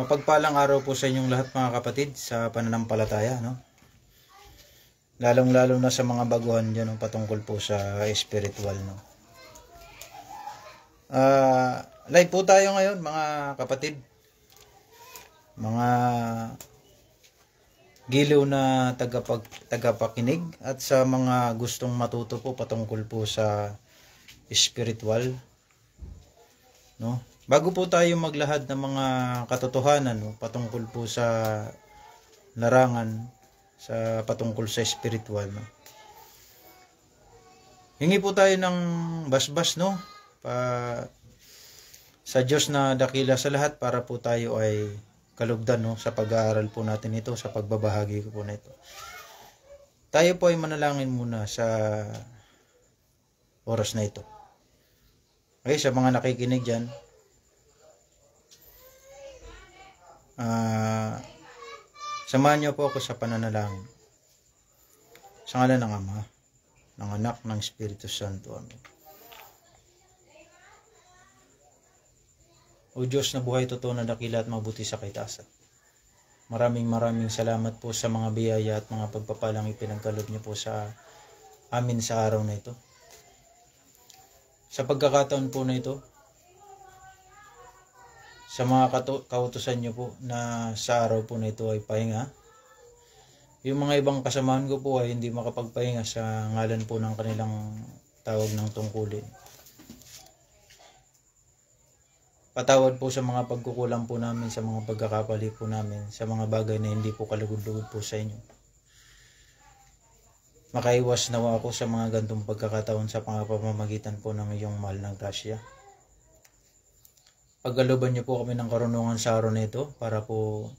Mapagpalang araw po sa inyong lahat mga kapatid sa pananampalataya, no? Lalong-lalo na sa mga baguhan dyan, no? Patungkol po sa spiritual, no? Live po tayo ngayon mga kapatid. Mga giliw na tagapakinig at sa mga gustong matuto po patungkol po sa spiritual, no? Bago po tayo maglahad ng mga katotohanan, no, patungkol po sa larangan sa patungkol sa spiritual, no. Hingi po tayo ng basbas, no, sa Diyos na dakila sa lahat para po tayo ay kalugdan, no, sa pag-aaral po natin ito, sa pagbabahagi ko po na ito. Tayo po ay manalangin muna sa oras na ito. Okay, sa mga nakikinig dyan, samahan niyo po ako sa pananalangin. Sa ngalan ng Ama, ng Anak, ng Espiritu Santo. Amen. O Diyos na buhay, totoo na dakila at mabuti sa kaitaasan. Maraming salamat po sa mga biyaya at mga pagpapalang ipinagkaloob niyo po sa amin sa araw na ito. Sa pagkakataon po na ito, sa mga kautusan nyo po na sa araw po na ito ay pahinga. Yung mga ibang kasamahan ko po ay hindi makapagpahinga sa ngalan po ng kanilang tawag ng tungkulin. Patawad po sa mga pagkukulang po namin, sa mga pagkakapali po namin, sa mga bagay na hindi po kalugod-lugod po sa inyo. Makaiwas nawa ako sa mga gantong pagkakataon sa pamamagitan po ng iyong mahal na grasya. Paggaluban niyo po kami ng karunungan sa araw na ito para po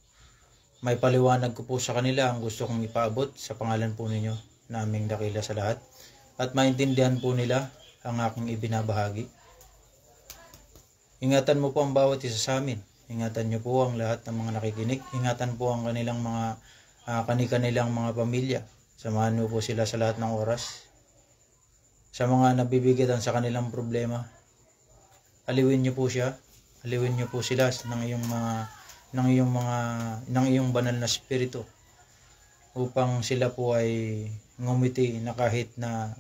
may paliwanag ko po sa kanila ang gusto kong ipaabot sa pangalan po ninyo na aming dakila sa lahat at maintindihan po nila ang aking ibinabahagi. Ingatan mo po ang bawat isa sa amin. Ingatan niyo po ang lahat ng mga nakikinig. Ingatan po ang kanilang mga kanilang mga pamilya. Samahan niyo po sila sa lahat ng oras. Sa mga nabibigatan sa kanilang problema, aliwin niyo po siya. Aliwin niyo po sila ng iyong banal na spirito upang sila po ay ngumiti na kahit na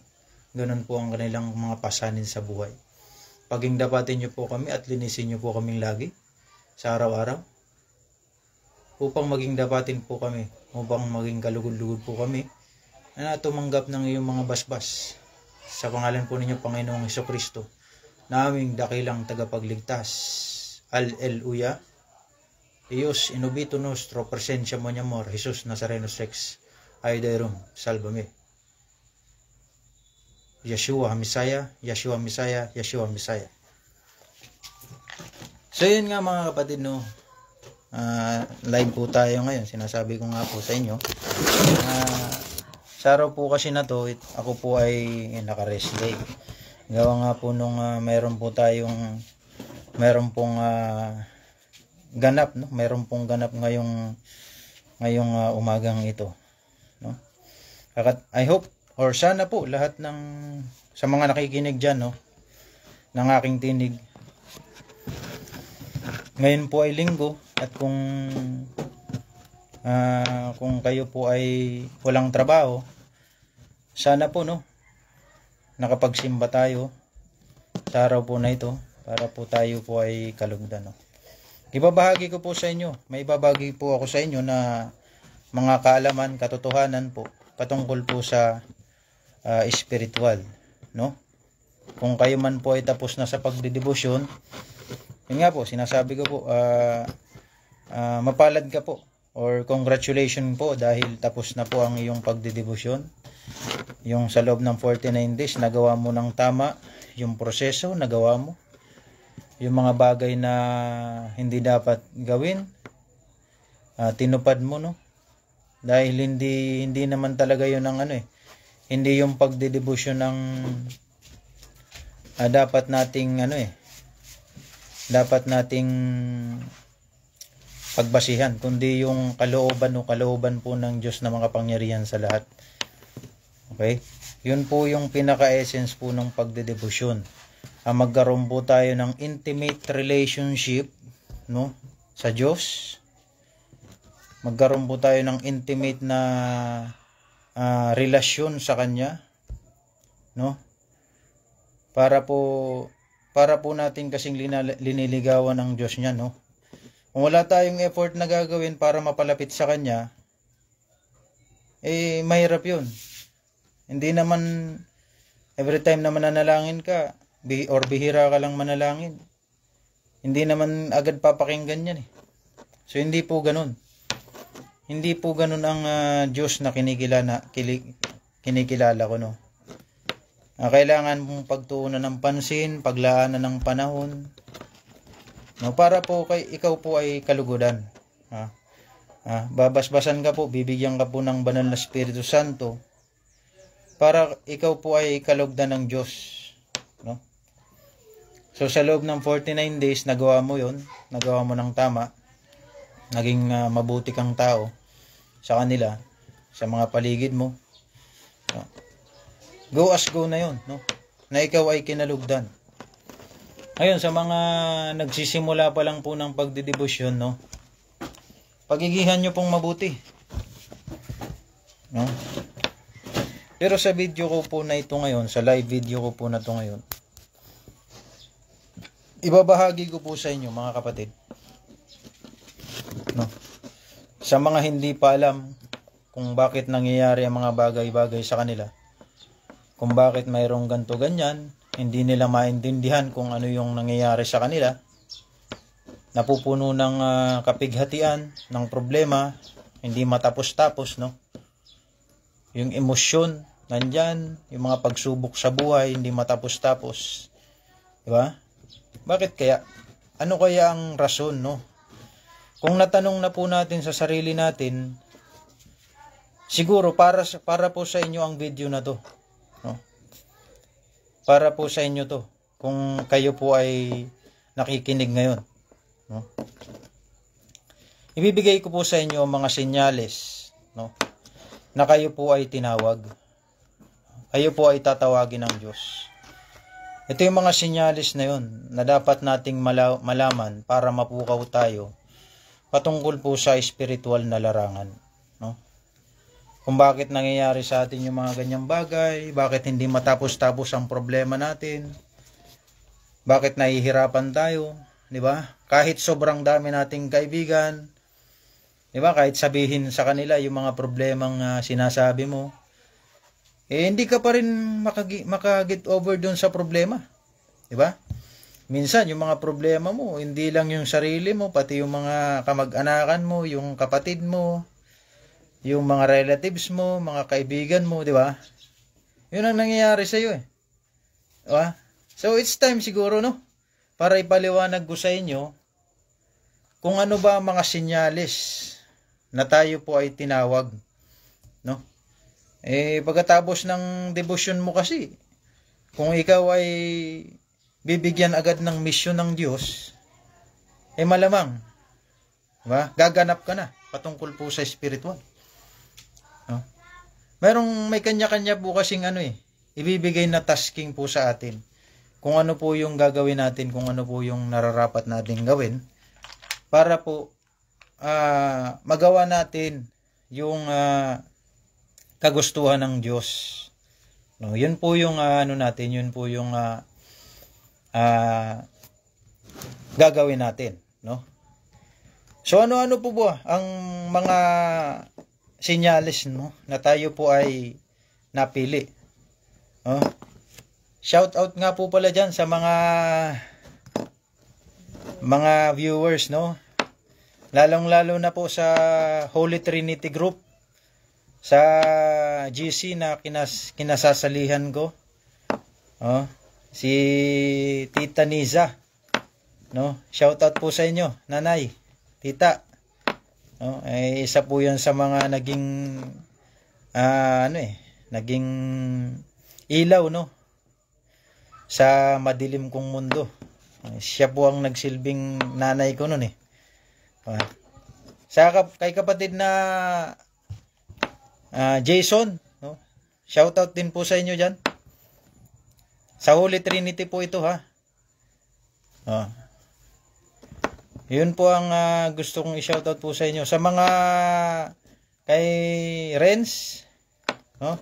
ganun po ang kanilang mga pasanin sa buhay. Paging dapatin niyo po kami at linisin niyo po kaming lagi sa araw-araw upang maging dapatin po kami, upang maging kalugod-lugod po kami na tumanggap ng iyong mga basbas sa pangalan po ninyo Panginoong Hesukristo na aming dakilang tagapagligtas. Alleluia. Ius inubito nostro presensya mo niya amor, Jesus Nazarenos Rex, Aiderum, salvame. Yeshua Misaya, Yeshua Misaya, Yeshua Misaya. So yun nga mga kapatid, no, live po tayo ngayon. Sinasabi ko nga po sa inyo, sa araw po kasi na to, ako po ay naka-rest day. Gawa nga po nung meron pong ganap, no? Meron pong ganap ngayong umagang ito, no? I hope or sana po lahat sa mga nakikinig diyan, no, ng aking tinig. Ngayon po ay linggo at kung kayo po ay walang trabaho, sana po, no, nakapagsimba tayo sa araw po na ito para po tayo po ay kalugdan, no. Ibabahagi ko po sa inyo, may ibabahagi po ako sa inyo na mga kaalaman, katotohanan po patungkol po sa spiritual, no. Kung kayo man po ay tapos na sa pagdedebosyon, yun nga po, sinasabi ko po, mapalad ka po or congratulations po dahil tapos na po ang iyong pagdedebosyon. Yung sa loob ng 49 days, nagawa mo ng tama yung proseso, nagawa mo. Yung mga bagay na hindi dapat gawin, tinupad mo, no? Dahil hindi naman talaga yun ang hindi yung pagdedebosyon ng dapat nating pagbasihan, kundi yung kalooban po ng Diyos na makapangyarihan sa lahat. Okay? Yun po yung pinaka-essence po ng pagdedebosyon. Magkaroon po tayo ng intimate relationship, no, sa Diyos. Magkaroon po tayo ng intimate na relasyon sa Kanya, no? Para po natin kasing liniligawan ng Diyos niya, no? Kung wala tayong effort na gagawin para mapalapit sa Kanya, mahirap yun. Hindi naman every time na mananalangin ka, or bihira ka lang manalangin, hindi naman agad papakinggan yan eh. So hindi po ganun. Hindi po ganun ang Diyos na kinikilala ko, no? Kailangan mong pagtuunan ng pansin, paglaanan ng panahon, no? Para po ikaw po ay kalugudan. Babasbasan ka po, bibigyan ka po ng banal na Espiritu Santo para ikaw po ay kalugdan ng Diyos, no? So sa loob ng 49 days, nagawa mo yon, nagawa mo ng tama, naging mabuti kang tao sa kanila, sa mga paligid mo, no? Go as go na yon, no? Na ikaw ay kinalugdan. Ayun, sa mga nagsisimula pa lang po ng pagdidebosyon, no? Pagigihan nyo pong mabuti, no? Pero sa video ko po na ito ngayon, sa live video ko po na ito ngayon, ibabahagi ko po sa inyo, mga kapatid, no? Sa mga hindi pa alam kung bakit nangyayari ang mga bagay-bagay sa kanila, kung bakit mayroong ganto ganyan, hindi nila maintindihan kung ano yung nangyayari sa kanila, napupuno ng kapighatian, ng problema, hindi matapos-tapos, no? Yung emosyon nandyan, yung mga pagsubok sa buhay, hindi matapos-tapos, di ba? Bakit kaya? Ano kaya ang rason, no? Kung natanong na po natin sa sarili natin, siguro para po sa inyo ang video na to, no? Para po sa inyo to, kung kayo po ay nakikinig ngayon, no? Ibibigay ko po sa inyo ang mga senyales, no, na kayo po ay tinawag. Kayo po ay tatawagin ng Diyos. Ito yung mga senyales na yun na dapat nating malaman para mapukaw tayo patungkol po sa spiritual na larangan, no? Kung bakit nangyayari sa atin yung mga ganyang bagay, bakit hindi matapos-tapos ang problema natin, bakit nahihirapan tayo, di ba? Kahit sobrang dami nating kaibigan, di ba? Kahit sabihin sa kanila yung mga problemang sinasabi mo, hindi ka pa rin makaget over doon sa problema, di ba? Minsan yung mga problema mo, hindi lang yung sarili mo, pati yung mga kamag-anakan mo, yung kapatid mo, yung mga relatives mo, mga kaibigan mo, di ba? Yun ang nangyayari sa iyo, eh. Di ba? So it's time siguro, no, para ipaliwanag ko sa inyo kung ano ba ang mga senyales na tayo po ay tinawag, no? Pagkatapos ng devotion mo kasi, kung ikaw ay bibigyan agad ng misyon ng Diyos, malamang, di ba? Gaganap ka na patungkol po sa spiritual. No? May kanya-kanya po kasing ibibigay na tasking po sa atin. Kung ano po yung gagawin natin, kung ano po yung nararapat natin gawin para po magawa natin yung kagustuhan ng Diyos. No, yun po yung natin, yun po yung gagawin natin, no? So ano po ba ang mga senyales, no, na tayo po ay napili? Shout out nga po pala diyan sa mga viewers, no? Lalong-lalo na po sa Holy Trinity Group, sa GC na kinasasalihan ko. Si Tita Niza, no? Shout out po sa inyo, nanay, tita. No, isa po 'yan sa mga naging naging ilaw, no, sa madilim kong mundo. Siya po ang nagsilbing nanay ko noon, eh. Kay kapatid na Jason, no? Shout out din po sa inyo diyan. Sa Holy Trinity po ito, ha. Yun po ang gusto kong i-shoutout po sa inyo. Sa mga kay Renz, no?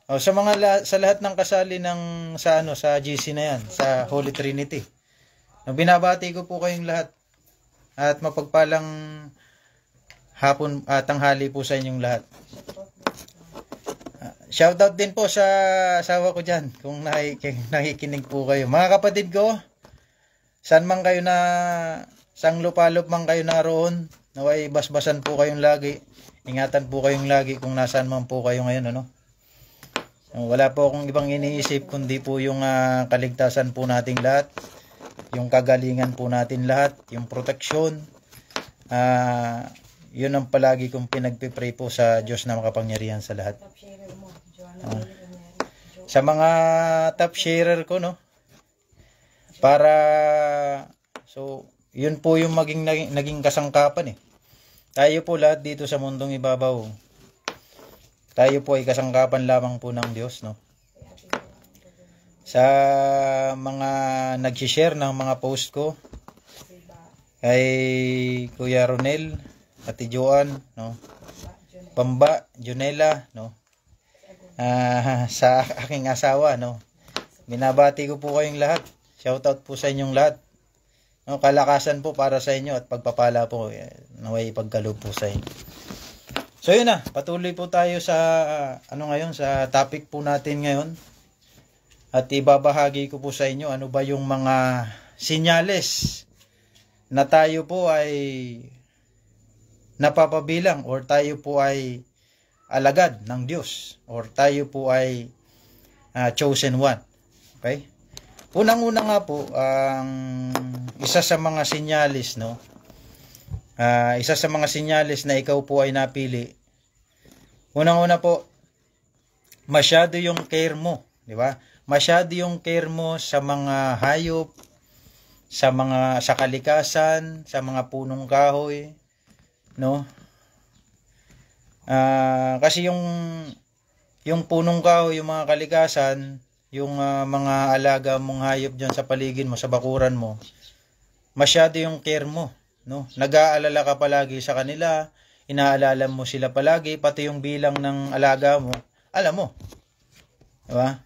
Sa sa lahat ng kasali ng sa GC na yan, sa Holy Trinity. No, binabati ko po kayong lahat. At mapagpalang hapon at tanghali po sa inyong lahat. Shoutout din po sa asawa ko dyan, kung nakikinig po kayo. Mga kapatid ko, saan man kayo sang lupalop man kayo naroon, naway basbasan po kayong lagi. Ingatan po kayong lagi kung nasaan man po kayo ngayon, ano? Wala po akong ibang iniisip kundi po yung kaligtasan po nating lahat, yung kagalingan po natin lahat, yung proteksyon. Yun ang palagi kong pinagpipray po sa Diyos na makapangyarihan sa lahat. Sa mga top sharer ko, no? Yun po yung naging kasangkapan eh. Tayo po lahat dito sa mundong ibabaw, tayo po ay kasangkapan lamang po ng Diyos, no? Sa mga nag-share ng mga post ko, kay Kuya Ronel, Ate Joan, no? Pamba, Junela, no? Sa aking asawa, no? Binabati ko po kayong lahat. Shoutout po sa inyong lahat. No, kalakasan po para sa inyo at pagpapala po, naway ipagkaloob po sa inyo. So yun na, patuloy po tayo sa sa topic po natin ngayon. At ibabahagi ko po sa inyo ano ba yung mga sinyales na tayo po ay napapabilang or tayo po ay alagad ng Diyos or tayo po ay chosen one. Okay? Unang-una nga po, ang isa sa mga sinyalis, no? Isa sa mga sinyalis na ikaw po ay napili. Unang-una po, masyado yung care mo, di ba? Masyado yung care mo sa mga hayop, sa kalikasan, sa mga punong kahoy, no? Kasi yung punong kahoy, yung mga kalikasan, yung mga alaga mong hayop dyan sa paligid mo, sa bakuran mo, masyado yung care mo, no? Nag-aalala ka palagi sa kanila, inaalala mo sila palagi, pati yung bilang ng alaga mo, alam mo. Diba?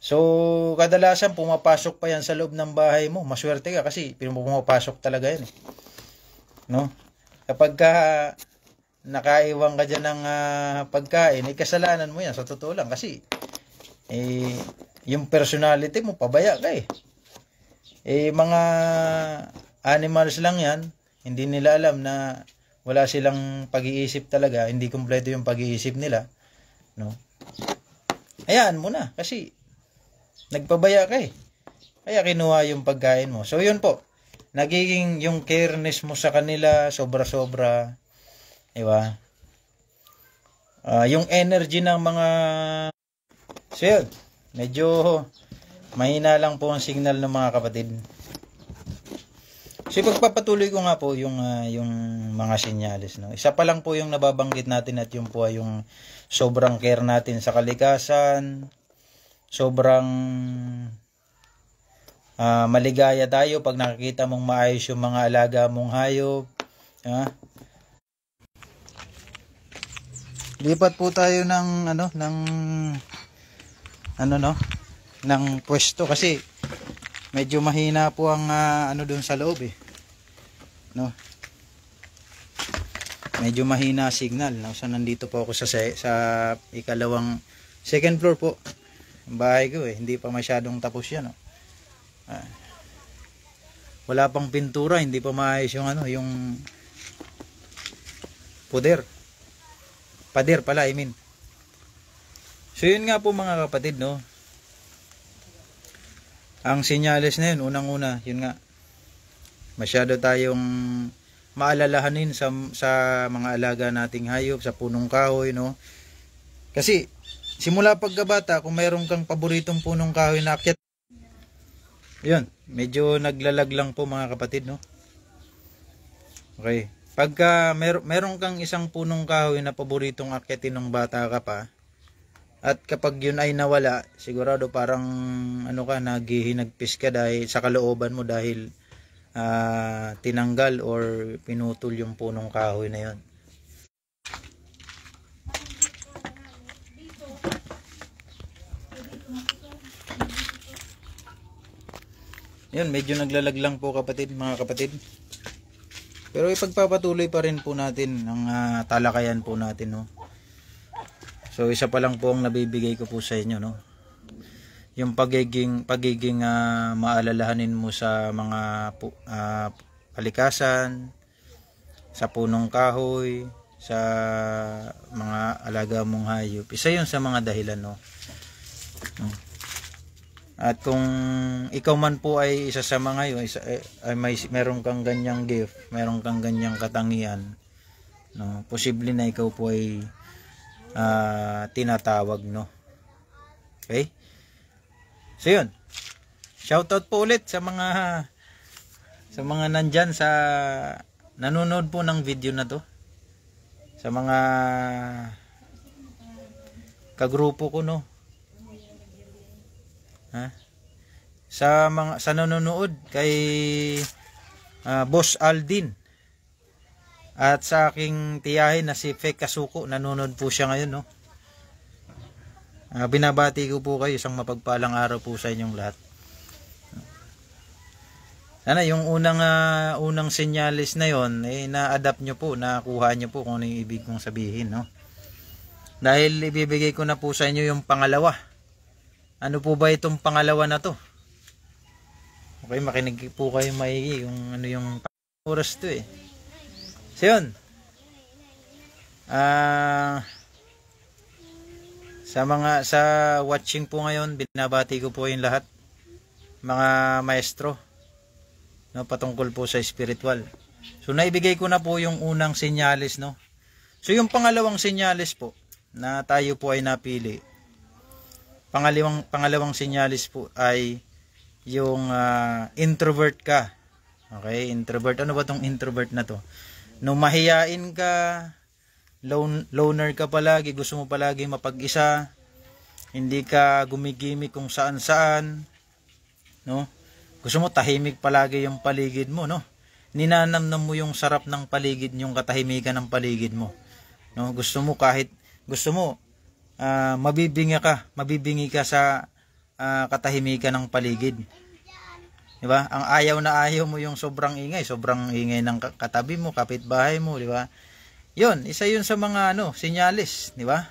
So, kadalasan pumapasok pa yan sa loob ng bahay mo. Maswerte ka kasi pumapasok talaga yan eh. No? Kapag nakaiwan ka dyan ng pagkain, kasalanan mo yan, sa totoo lang, kasi yung personality mo, pabaya ka eh. Mga animals lang yan, hindi nila alam na wala silang pag-iisip talaga, hindi kumpleto yung pag-iisip nila, no? Hayaan mo na, kasi nagpabaya ka eh. Kaya kinuha yung pagkain mo. So yun po, nagiging yung careness mo sa kanila, sobra-sobra, diba? Yung energy ng mga... So yun, medyo mahina lang po ang signal ng mga kapatid. So pagpapatuloy ko nga po yung mga senyales, no? Isa pa lang po yung nababanggit natin at yung po ay yung sobrang care natin sa kalikasan, sobrang maligaya tayo pag nakikita mong maayos yung mga alaga mong hayop. Lipat po tayo ng pwesto kasi medyo mahina po ang doon sa loob eh, no? Medyo mahina signal, no? So nandito po ako sa ikalawang second floor po ang bahay ko eh, hindi pa masyadong tapos yan, no? Wala pang pintura, hindi pa maayos yung yung pader pala, I mean. So yun nga po mga kapatid, no? Ang senyales na yun, unang-una, yun nga, masyado tayong maalalahanin sa mga alaga nating hayop, sa punong kahoy, no? Kasi simula pagkabata, kung mayroon kang paboritong punong kahoy na akyat, yun, medyo naglalag lang po mga kapatid, no? Okay. Pagka meron kang isang punong kahoy na paboritong akyatin ng bata ka pa, At kapag yun ay nawala, sigurado parang ano ka, naghihinagpis ka dahil sa kalooban mo dahil tinanggal or pinutol yung punong kahoy na yun. Yun, medyo naglalag lang po kapatid, mga kapatid. Pero ipagpapatuloy pa rin po natin ang talakayan po natin, no. So isa pa lang po ang nabibigay ko po sa inyo, no. Yung pagiging maalalahanin mo sa mga palikasan, sa punong kahoy, sa mga alaga mong hayop. Isa 'yun sa mga dahilan, no. At kung ikaw man po ay isa sa mga yun, meron kang ganyang gift, meron kang ganyang katangian, no, posible na ikaw po ay tinatawag, no. Okay? So yun. Shoutout po ulit sa mga nandyan sa nanonood po ng video na to. Sa mga kagrupo ko, no. Sa nanonood kay Boss Aldin at sa aking tiyahin na si Fek Kasuko, nanonood po siya ngayon, no. Binabati ko po kayo, isang mapagpalang araw po sa inyong lahat. Sana yung unang senyalis na yon na-adapt nyo po, nakuha nyo po kung ano yung ibig kong sabihin, no. Dahil ibibigay ko na po sa inyo yung pangalawa. Ano po ba itong pangalawa na to? Okay, makinig po kayo maigi kung ano yung oras to, eh. So yun. Sa watching po ngayon, binabati ko po yung lahat, mga maestro, no, patungkol po sa spiritual. So naibigay ko na po yung unang senyalis, no. So yung pangalawang senyalis po na tayo po ay napili. Pangalawang senyalis po ay yung introvert ka. Okay, introvert. Ano ba tong introvert na to? No, mahiyain ka, loner ka palagi, gusto mo palagi mapag-isa, hindi ka gumigimik kung saan-saan, no? Gusto mo tahimik palagi yung paligid mo, no? Ninanamnam mo yung sarap ng paligid, yung katahimikan ng paligid mo, no? Gusto mo mabibingi ka sa katahimikan ng paligid. Di ba? Ang ayaw mo yung sobrang ingay ng katabi mo, kapitbahay mo, di ba? Yun, isa yun sa mga senyalis, di ba?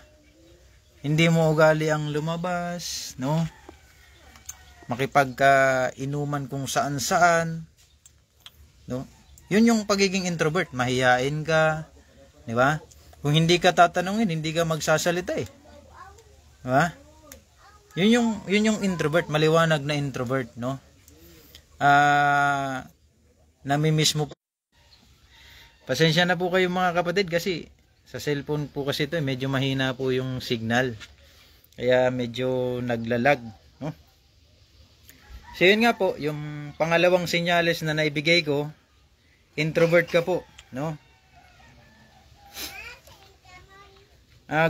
Hindi mo ugali ang lumabas, no? Makipagka-inuman kung saan-saan, no? Yun yung pagiging introvert, mahiyain ka, di ba? Kung hindi ka tatanungin, hindi ka magsasalita, eh. Di ba? Yun yung introvert, maliwanag na introvert, no? Namimiss mo po. Pasensya na po kayo mga kapatid kasi sa cellphone po kasi ito, medyo mahina po yung signal. Kaya medyo naglalag, no? So yun nga po, yung pangalawang senyales na naibigay ko, introvert ka po, no?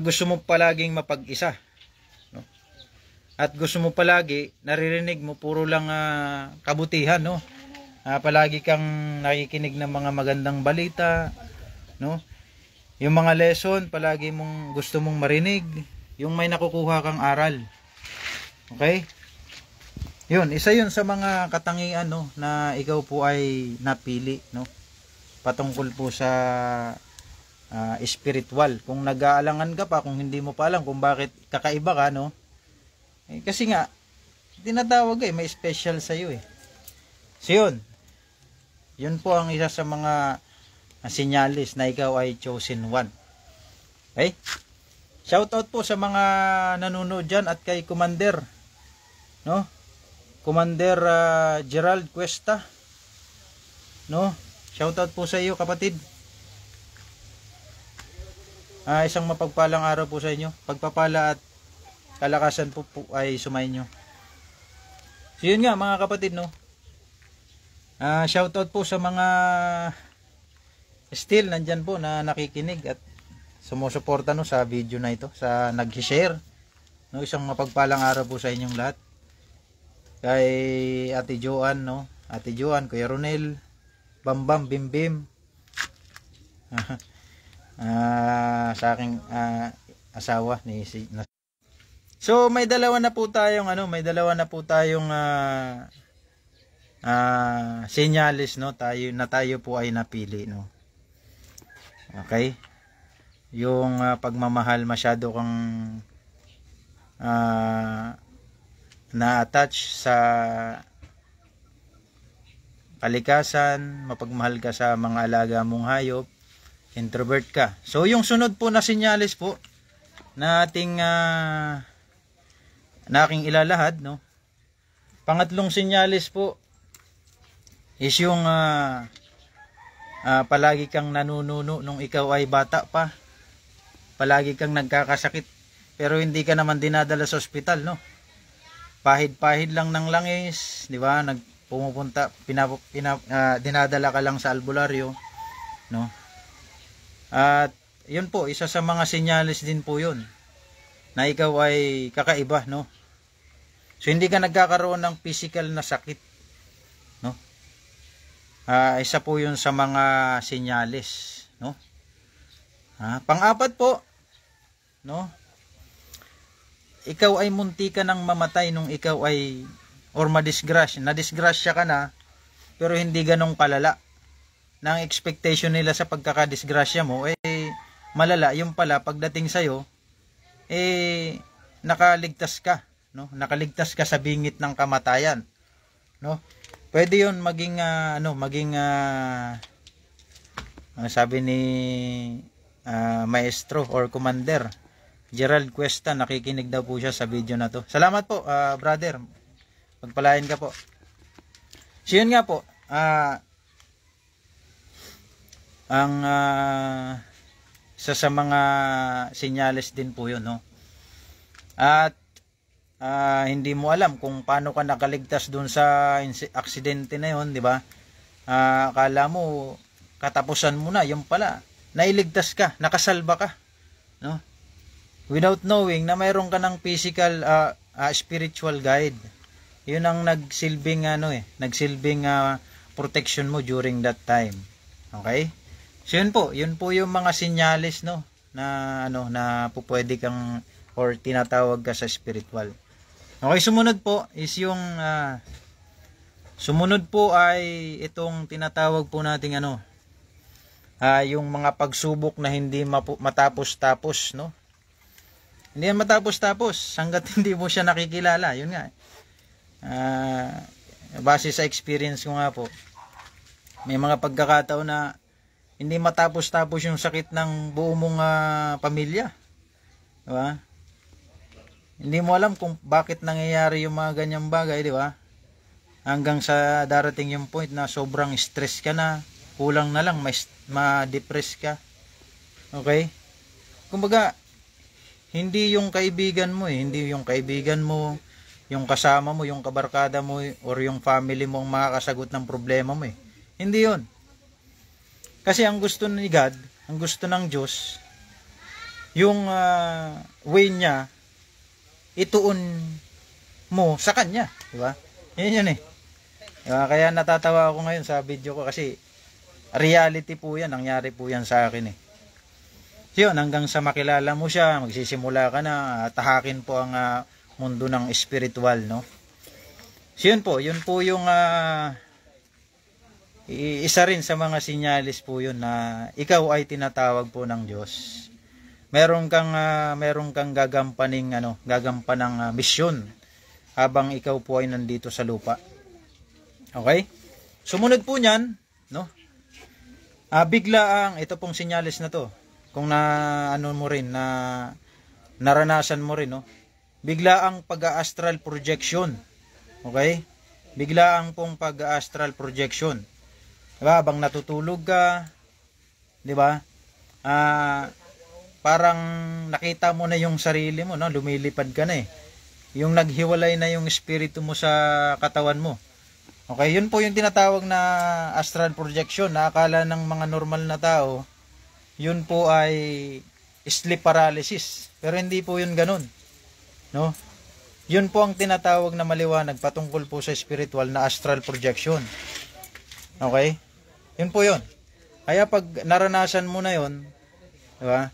Gusto mo palaging mapag-isa, no? At gusto mo palagi, naririnig mo puro lang kabutihan, no? Palagi kang nakikinig ng mga magandang balita, no? Yung mga lesson, palagi gusto mong marinig, yung may nakukuha kang aral. Okay? Yun, isa yun sa mga katangian, no, na ikaw po ay napili, no? Patungkol po sa spiritual. Kung nag-aalangan ka pa, kung hindi mo pa alam kung bakit kakaiba ka, no? Kasi nga, tinatawag may special sa'yo, eh. So yun. Yun po ang isa sa mga sinyalis na ikaw ay chosen one. Okay? Shoutout po sa mga nanonood dyan at kay Commander, no? Commander Gerald Cuesta, no? Shoutout po sa iyo, kapatid. Isang mapagpalang araw po sa inyo. Pagpapala at kalakasan po ay sumayin nyo. So yun nga mga kapatid, no? Shoutout po sa mga still nandyan po na nakikinig at sumusuporta, no, sa video na ito, sa nag-share, No, isang mapagpalang araw po sa inyong lahat. Kay Ate Joan, no? Ate Joan, Kuya Ronel, Bambam, Bimbim. Sa aking asawa ni So may dalawa na po tayong senyales, no? Tayo po ay napili, no? Okay? Yung pagmamahal, masyado kang na-attach sa kalikasan, mapagmahal ka sa mga alaga mong hayop, introvert ka. So yung sunod po na senyales po na ating na aking ilalahad, no? Pangatlong senyales po is yung palagi kang nanununo nung ikaw ay bata pa. Palagi kang nagkakasakit pero hindi ka naman dinadala sa ospital, no? Pahid-pahid lang ng langis, di ba? Dinadala ka lang sa albularyo, no? At yun po, isa sa mga senyales din po yun na ikaw ay kakaiba, no? So hindi ka nagkakaroon ng physical na sakit, no? Isa po yun sa mga senyales, no? Pang-apat po, no? Ikaw ay munti ka nang mamatay nung ikaw ay nadisgrasya ka na, pero hindi ganong kalala. Nang expectation nila sa pagkakadisgrasya mo malala, yung pala pagdating sa'yo nakaligtas ka, no? Nakaligtas ka sa bingit ng kamatayan, no? Pwede yun maging sabi ni maestro or commander Gerald Cuesta, nakikinig daw po siya sa video na to. Salamat po, brother. Pagpalain ka po. So yun nga po, ang isa sa mga senyales din po yun, no? At hindi mo alam kung paano ka nakaligtas dun sa aksidente na yun, di ba? Akala mo katapusan mo na, yung pala nailigtas ka, nakasalba ka, no? Without knowing na mayroon ka ng physical spiritual guide. Yun ang nagsilbing protection mo during that time. Okay? So yun po yung mga senyales, no, na na pupwede kang or tinatawag ka sa spiritual. Okay, sumunod po is yung sumunod po ay itong tinatawag po nating yung mga pagsubok na hindi matapos-tapos, no? Hindi yan matapos-tapos hanggat hindi mo siya nakikilala. Yun nga. Base sa experience ko nga po, may mga pagkakataon na hindi matapos-tapos yung sakit ng buo mong pamilya. Diba? Hindi mo alam kung bakit nangyayari yung mga ganyang bagay, di ba? Hanggang sa darating yung point na sobrang stress ka na, kulang na lang, ma-depress ka. Okay? Kumbaga, hindi yung kaibigan mo yung kasama mo, yung kabarkada mo, or yung family mo ang makakasagot ng problema mo. Hindi yun. Kasi ang gusto ni God, ang gusto ng Diyos, yung way niya, ituon mo sa Kanya. Diba? Yun Diba? Kaya natatawa ako ngayon sa video ko kasi reality po yan, nangyari po yan sa akin Yun, hanggang sa makilala mo siya, magsisimula ka na, tahakin po ang mundo ng spiritual, no? So yun po yung isa rin sa mga sinyalis po yun na ikaw ay tinatawag po ng Diyos. Meron kang gagampanang misyon habang ikaw po ay nandito sa lupa. Okay? Sumunod po niyan, no? Bigla ito pong sinyalis na to. Kung naranasan mo rin, no? Bigla ang pag-astral projection. Okay? Bigla ang pong pag-astral projection. Diba? Habang natutulog ka, diba? Parang nakita mo na yung sarili mo, no? Lumilipad ka na Yung naghiwalay na yung espiritu mo sa katawan mo. Okay? Yun po yung tinatawag na astral projection. Nakakala ng mga normal na tao, yun po ay sleep paralysis. Pero hindi po yun ganun. no? Yun po ang tinatawag na maliwanag patungkol po sa spiritual na astral projection. Okay? Yun po yun. Kaya pag naranasan mo na yun, di ba?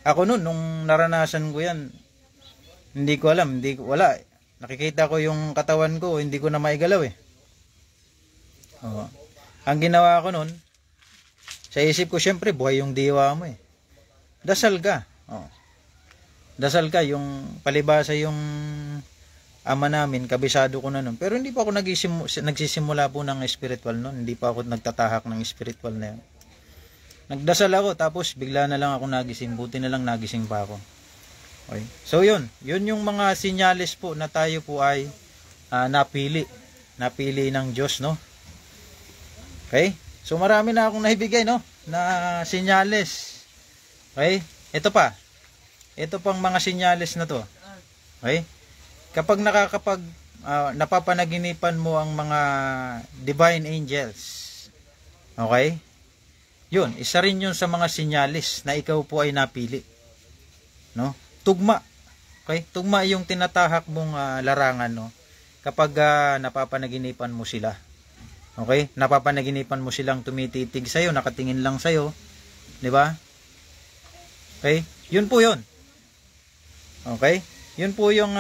Ako noon, nung naranasan ko yan, hindi ko alam, wala. Nakikita ko yung katawan ko, hindi ko na maigalaw eh. Oo. Ang ginawa ko noon, sa isip ko, syempre, buhay yung diwa mo eh. Dasal ka. Oo. Dasal ka, yung palibasa yung ama namin, kabisado ko na noon. Pero hindi pa ako nagsisimula po ng spiritual noon. Hindi pa ako nagtatahak ng spiritual na yun. Nagdasal ako, tapos bigla na lang ako nagising. Buti na lang nagising pa ako. Okay. So yun yung mga sinyales po na tayo po ay napili ng Diyos, no? Okay? So marami na akong naibigay, no, na sinyales. Okay? Ito pang mga sinyales na to. Okay? Kapag napapanaginipan mo ang mga divine angels, okay? Yun, isa rin yun sa mga sinyalis na ikaw po ay napili, no? Tugma. Okay? Tugma yung tinatahak mong larangan, no? Kapag napapanaginipan mo sila. Okay? Napapanaginipan mo silang tumititig sa iyo, nakatingin lang sa iyo, 'di ba? Okay? Yun po 'yun. Okay? Yun po yung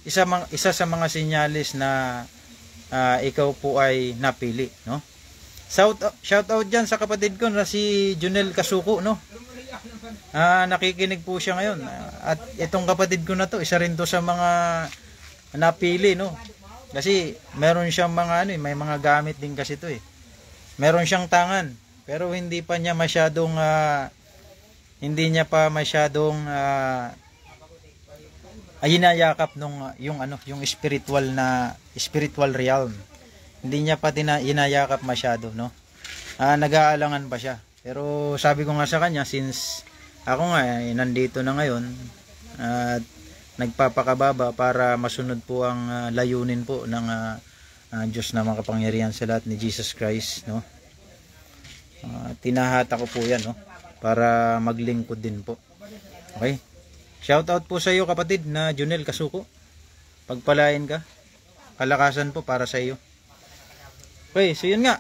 isa sa mga sinyalis na ikaw po ay napili, no? Shout out diyan sa kapatid ko na si Junel Kasuko, no? Nakikinig po siya ngayon. At itong kapatid ko na to, isa rin to sa mga napili, no? Kasi meron siyang mga may mga gamit din kasi to eh. Meron siyang tangan, pero hindi pa niya masyadong hinayakap yung spiritual realm. Hindi niya pa hinayakap masyado, no? Nag-aalangan pa siya. Pero sabi ko nga sa kanya, since ako nga nandito na ngayon at nagpapakababa para masunod po ang layunin po ng Diyos na makapangyarihan sa lahat ni Jesus Christ, no? Tinahata ko po yan, no? Para maglingkod din po. Okay? Shout out po sa iyo kapatid na Junel Kasuko. Pagpalain ka. Kalakasan po para sa iyo. Okay, so yun nga.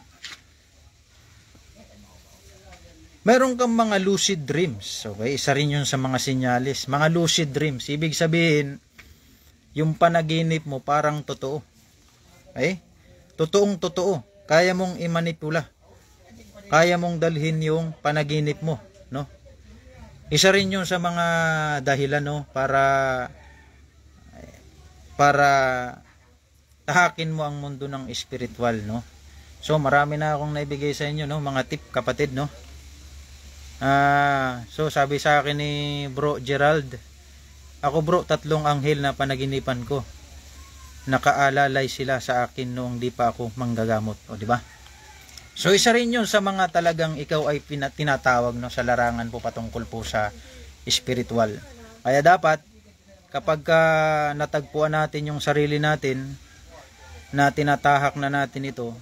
Meron kang mga lucid dreams. Okay, isa rin yun sa mga sinyalis. Mga lucid dreams. Ibig sabihin, yung panaginip mo parang totoo. Okay? Totoong totoo. Kaya mong imanipula. Kaya mong dalhin yung panaginip mo, no? Isa rin yun sa mga dahilan, no, para tahakin mo ang mundo ng spiritual, no? So marami na akong naibigay sa inyo, no, mga tip kapatid, no? So sabi sa akin ni Bro Gerald, ako bro, 3 anghel na panaginipan ko. Nakaalalay sila sa akin noong di pa ako manggagamot, o di ba? So isa rin 'yun sa mga talagang ikaw ay tinatawag, no, sa larangan po patungkol po sa spiritual. Kaya dapat kapag natagpuan natin yung sarili natin na tinatahak na natin ito,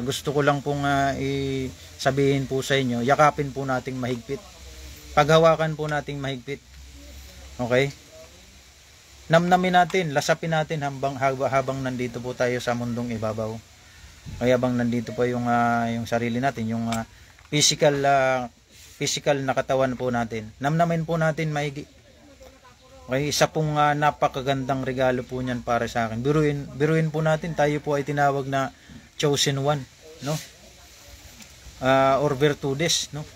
gusto ko lang pong sabihin po sa inyo, yakapin po nating mahigpit. Paghawakan po nating mahigpit. Okay? Namnamin natin, lasapin natin habang nandito po tayo sa mundong ibabaw. Kaya habang nandito po yung sarili natin, yung physical na katawan po natin. Namnamin po natin maigi. Okay, isa pong napakagandang regalo po niyan para sa akin. Biruin po natin, tayo po ay tinawag na chosen one, no? Or virtudes, no?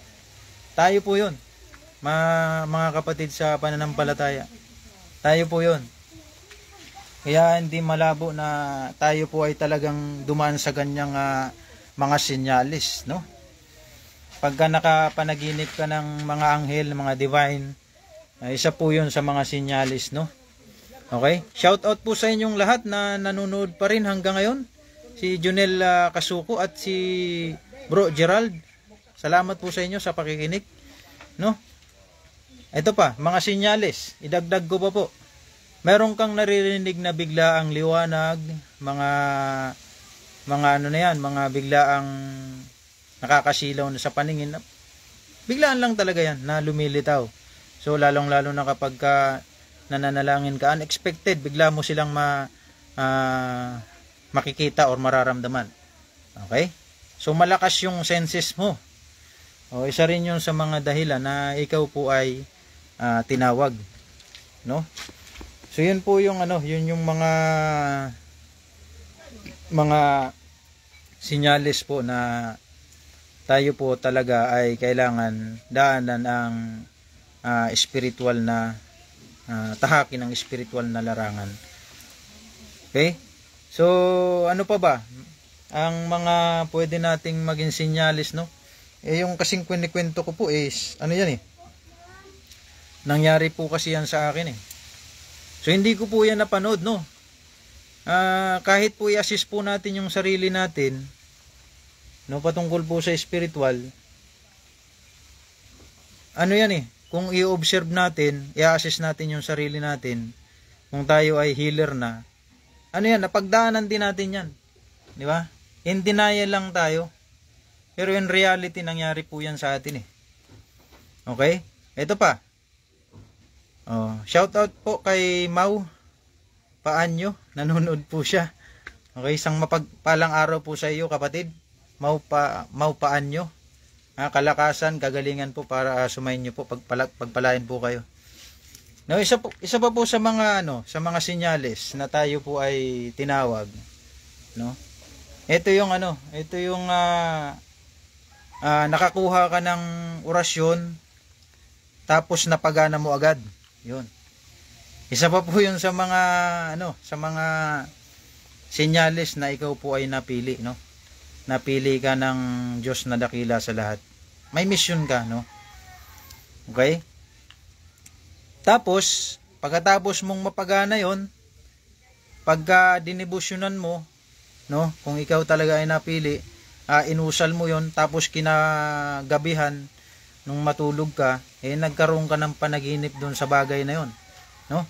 Tayo po 'yon. Mga kapatid sa pananampalataya. Tayo po 'yon. Kaya hindi malabo na tayo po ay talagang dumaan sa ganyang mga sinyalis, no? Pagka nakapanaginip ka ng mga anghel, mga divine, isa po 'yon sa mga sinyalis, no? Okay? Shout out po sa inyong lahat na nanonood pa rin hanggang ngayon. Si Junel Kasuko at si Bro Gerald. Salamat po sa inyo sa pakikinig, no? Ito pa, mga sinyalis, idagdag ko pa po. Meron kang naririnig na biglaang liwanag, mga mga biglaang nakakasilaw na sa paningin. Biglaan lang talaga yan na lumilitaw. So lalong-lalo na kapag nananalangin ka, unexpected, bigla mo silang makikita or mararamdaman. Okay? So malakas yung senses mo. O isa rin yun sa mga dahilan na ikaw po ay tinawag, no? So yun po yung yun yung mga senyales po na tayo po talaga ay kailangan daanan ang spiritual na tahakin ng spiritual na larangan. Okay? So ano pa ba ang mga pwede nating maging senyales, no? Yung kasing kwento ko po is yan nangyari po kasi yan sa akin eh. So hindi ko po yan napanood, no? Kahit po i-assist po natin yung sarili natin, no, patungkol po sa spiritual, yan eh, kung i-observe natin, i-assist natin yung sarili natin, kung tayo ay healer na, napagdaanan din natin yan, di ba? In denial lang tayo, pero in reality nangyari po yan sa atin eh. Okay? Ito pa. Shout out po kay Mau Paanyo, nanonood po siya. Okay, isang mapagpalang araw po sa iyo, kapatid. Mau Paanyo. Kalakasan, kagalingan po para sumayin niyo po, pagpalain po kayo. No, isa pa po sa mga sa mga senyales na tayo po ay tinawag, no? Ito yung nakakuha ka ng orasyon tapos napagana mo agad. 'Yun. Isa pa po 'yun sa mga sa mga senyales na ikaw po ay napili, no? Napili ka ng Diyos na dakila sa lahat. May mission ka, no? Okay? Tapos, pagkatapos mong mapagana 'yon, pagka dinebosyonan mo, no? Kung ikaw talaga ay napili, inusal mo 'yon, tapos kinagabihan nung matulog ka, nagkaroon ka ng panaginip doon sa bagay na 'yon, no?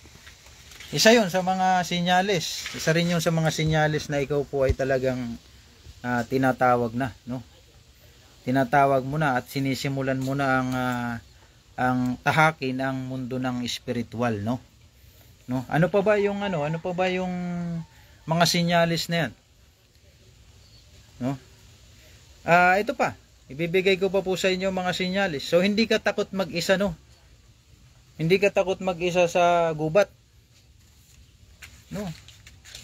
Isa 'yon sa mga senyales. Isa rin 'yon sa mga senyales na ikaw po ay talagang tinatawag na, no? Tinatawag mo na at sinisimulan mo na ang tahakin ang mundo ng spiritual, no? No? Ano pa ba yung mga senyales na 'yan? No? Ito pa. Ibibigay ko pa po sa inyo mga senyales. So hindi ka takot mag-isa, no? Hindi ka takot mag-isa sa gubat. No.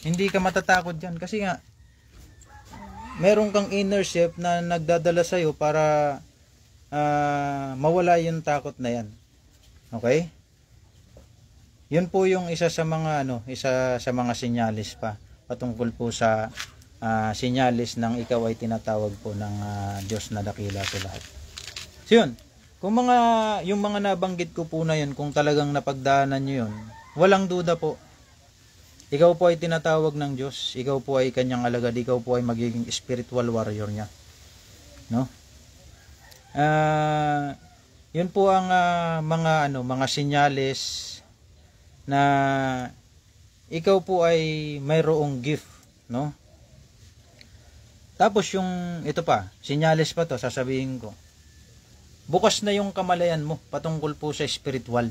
Hindi ka matatakot diyan kasi nga meron kang inner self na nagdadala sa iyo para mawala yung takot na 'yan. Okay? Yun po yung isa sa mga senyales pa patungkol po sa senyales ng ikaw ay tinatawag po ng Diyos na dakila sa lahat. So yun, kung yung mga nabanggit ko po na yun, kung talagang napagdaanan nyo yun, walang duda po, ikaw po ay tinatawag ng Diyos, ikaw po ay kanyang alagad, ikaw po ay magiging spiritual warrior niya, no? Yun po ang mga senyales na ikaw po ay mayroong gift, no? Tapos yung ito pa, senyales pa to, sasabihin ko. Bukas na yung kamalayan mo patungkol po sa spiritual.